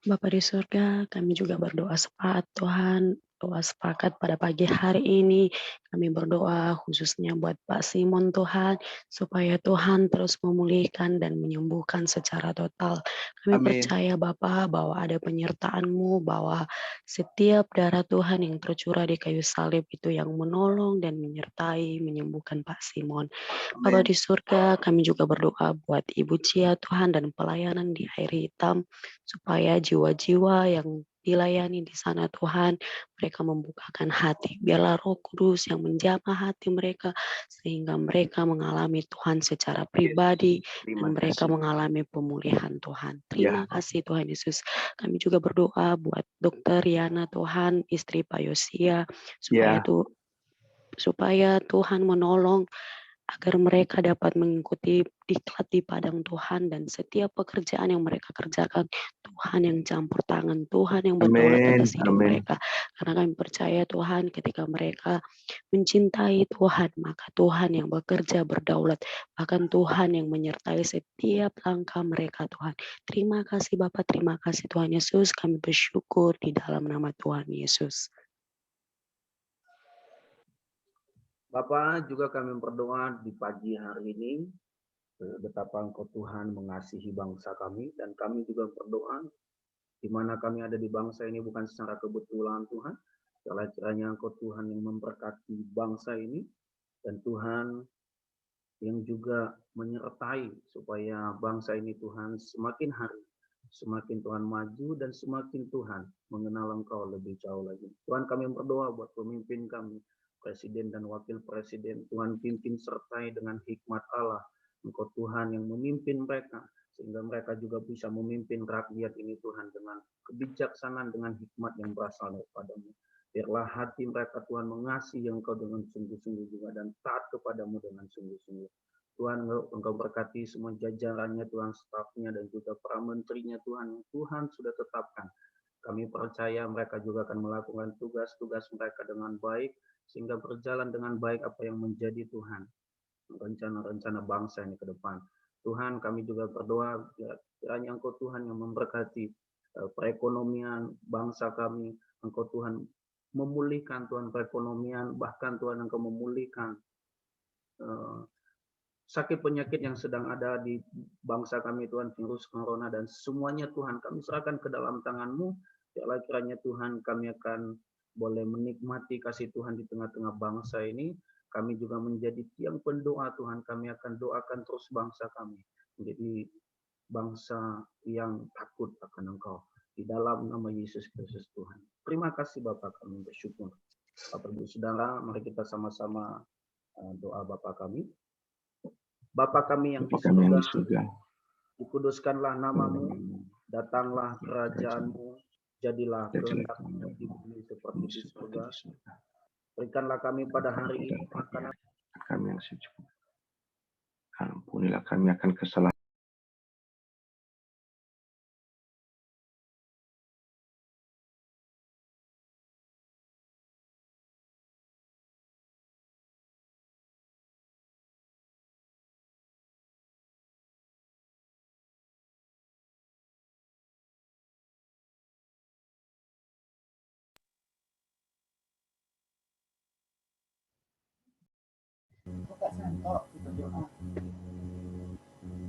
[SPEAKER 7] Bapa di surga, kami juga berdoa sepakat Tuhan, doa sepakat pada pagi hari ini. Kami berdoa khususnya buat Pak Simon Tuhan, supaya Tuhan terus memulihkan dan menyembuhkan secara total. Kami
[SPEAKER 8] Amin.
[SPEAKER 7] percaya Bapa bahwa ada penyertaan-Mu, bahwa setiap darah Tuhan yang tercurah di kayu salib itu yang menolong dan menyertai, menyembuhkan Pak Simon. Bapa di surga, kami juga berdoa buat Ibu Cia Tuhan dan pelayanan di Air Hitam, supaya jiwa-jiwa yang dilayani di sana Tuhan, mereka membukakan hati. Biarlah Roh Kudus yang menjamah hati mereka, sehingga mereka mengalami Tuhan secara pribadi, dan mereka mengalami pemulihan Tuhan. Terima kasih Tuhan Yesus. Kami juga berdoa buat Dokter Yana Tuhan, istri Pak Yosia, supaya Tuhan menolong agar mereka dapat mengikuti diklat di padang Tuhan, dan setiap pekerjaan yang mereka kerjakan, Tuhan yang campur tangan, Tuhan yang berdaulat atas hidup mereka. Karena kami percaya Tuhan, ketika mereka mencintai Tuhan, maka Tuhan yang bekerja berdaulat, bahkan Tuhan yang menyertai setiap langkah mereka Tuhan. Terima kasih Bapak, terima kasih Tuhan Yesus, kami bersyukur di dalam nama Tuhan Yesus.
[SPEAKER 9] Bapak, juga kami berdoa di pagi hari ini, betapa Engkau Tuhan mengasihi bangsa kami, dan kami juga berdoa, di mana kami ada di bangsa ini bukan secara kebetulan Tuhan, kiranya Engkau Tuhan yang memberkati bangsa ini, dan Tuhan yang juga menyertai supaya bangsa ini Tuhan semakin hari, semakin Tuhan maju, dan semakin Tuhan mengenal Engkau lebih jauh lagi. Tuhan, kami berdoa buat pemimpin kami, Presiden dan Wakil Presiden, Tuhan pimpin sertai dengan hikmat Allah. Engkau Tuhan yang memimpin mereka, sehingga mereka juga bisa memimpin rakyat ini Tuhan dengan kebijaksanaan, dengan hikmat yang berasal daripada-Mu. Biarlah hati mereka Tuhan mengasihi Engkau dengan sungguh-sungguh juga, dan taat kepada-Mu dengan sungguh-sungguh. Tuhan, Engkau berkati semua jajarannya Tuhan, stafnya dan juga para menterinya Tuhan, yang Tuhan sudah tetapkan. Kami percaya mereka juga akan melakukan tugas-tugas mereka dengan baik, sehingga berjalan dengan baik apa yang menjadi Tuhan rencana-rencana bangsa ini ke depan. Tuhan, kami juga berdoa kiranya Engkau Tuhan yang memberkati perekonomian bangsa kami. Engkau Tuhan memulihkan Tuhan perekonomian, bahkan Tuhan Engkau memulihkan sakit penyakit yang sedang ada di bangsa kami Tuhan, virus corona dan semuanya Tuhan kami serahkan ke dalam tangan-Mu. Biarlah kiranya Tuhan kami akan boleh menikmati kasih Tuhan di tengah-tengah bangsa ini. Kami juga menjadi tiang pendoa Tuhan, kami akan doakan terus bangsa kami menjadi bangsa yang takut akan Engkau. Di dalam nama Yesus Kristus Tuhan. Terima kasih Bapak, kami bersyukur. Bapak Ibu Saudara, mari kita sama-sama doa Bapak kami. Bapa kami yang di surga, dikuduskanlah namamu, datanglah kerajaanmu, jadilah kehendak-Mu di bumi seperti di surga. Berikanlah kami pada hari ini makanan
[SPEAKER 8] kami yang secukupnya. Ampunilah kami akan kesalahan.
[SPEAKER 2] Pak Santo, tutup doa.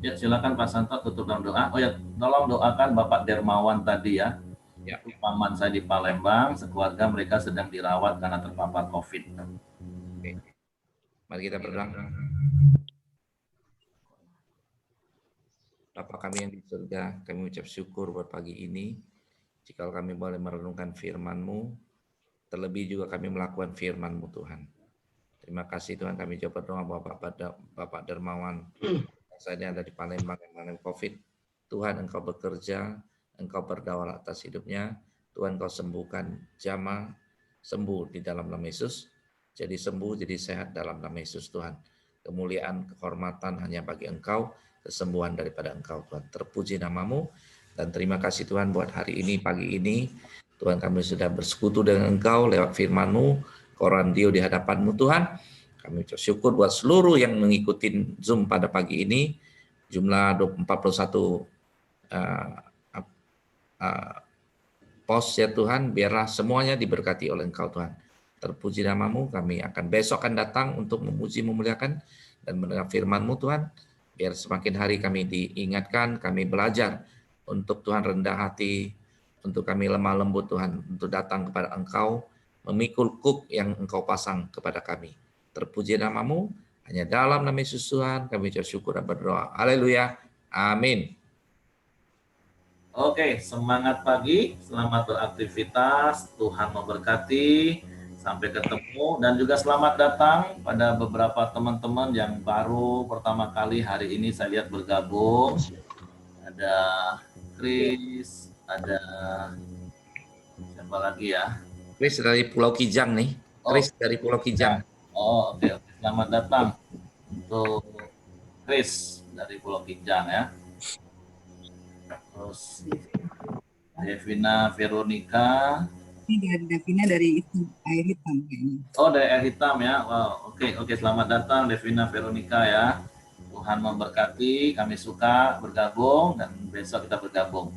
[SPEAKER 1] Ya, silakan Pak Santo tutup dalam doa. Oh ya, tolong doakan Bapak Dermawan tadi ya.
[SPEAKER 10] Ya.
[SPEAKER 1] Paman saya di Palembang, sekeluarga mereka sedang dirawat karena terpapar COVID.
[SPEAKER 10] Oke. Mari kita berdoa. Bapa kami yang di surga, kami ucap syukur buat pagi ini. Jika kami boleh merenungkan firman-Mu, terlebih juga kami melakukan firman-Mu Tuhan. Terima kasih Tuhan, kami coba berdoa Bapak Dermawan. Saya ada di Palembang yang mengalami COVID. Tuhan Engkau bekerja, Engkau berdaulat atas hidupnya. Tuhan Engkau sembuhkan jamaah, sembuh di dalam nama Yesus. Jadi sembuh, jadi sehat dalam nama Yesus Tuhan. Kemuliaan, kehormatan hanya bagi Engkau, kesembuhan daripada Engkau Tuhan. Terpuji namamu, dan terima kasih Tuhan buat hari ini, pagi ini. Tuhan kami sudah bersekutu dengan Engkau lewat firman-Mu, korandio di hadapan-Mu Tuhan. Kami ucap syukur buat seluruh yang mengikuti Zoom pada pagi ini. Jumlah 41 pos ya Tuhan, biarlah semuanya diberkati oleh Engkau Tuhan. Terpuji namamu, kami akan besok akan datang untuk memuji, memuliakan, dan mendengar firman-Mu Tuhan. Biar semakin hari kami diingatkan, kami belajar untuk Tuhan rendah hati, untuk kami lemah lembut Tuhan, untuk datang kepada Engkau, memikul kuk yang Engkau pasang kepada kami. Terpuji namamu, hanya dalam nama Yesus Tuhan kami ucap syukur dan berdoa. Haleluya. Amin.
[SPEAKER 1] Oke, semangat pagi, selamat beraktivitas, Tuhan memberkati, sampai ketemu, dan juga selamat datang pada beberapa teman-teman yang baru pertama kali hari ini saya lihat bergabung. Ada Chris, ada siapa lagi ya?
[SPEAKER 10] Chris dari Pulau Kijang nih. Chris dari Pulau Kijang.
[SPEAKER 1] Oh, oke. Selamat datang untuk Chris dari Pulau Kijang ya. Terus Devina Veronica.
[SPEAKER 11] Ini dari Devina dari itu Air Hitam kayaknya.
[SPEAKER 1] Oh, dari Air Hitam ya. Wow, oke. Selamat datang Devina Veronica ya. Tuhan memberkati. Kami suka bergabung dan besok kita bergabung.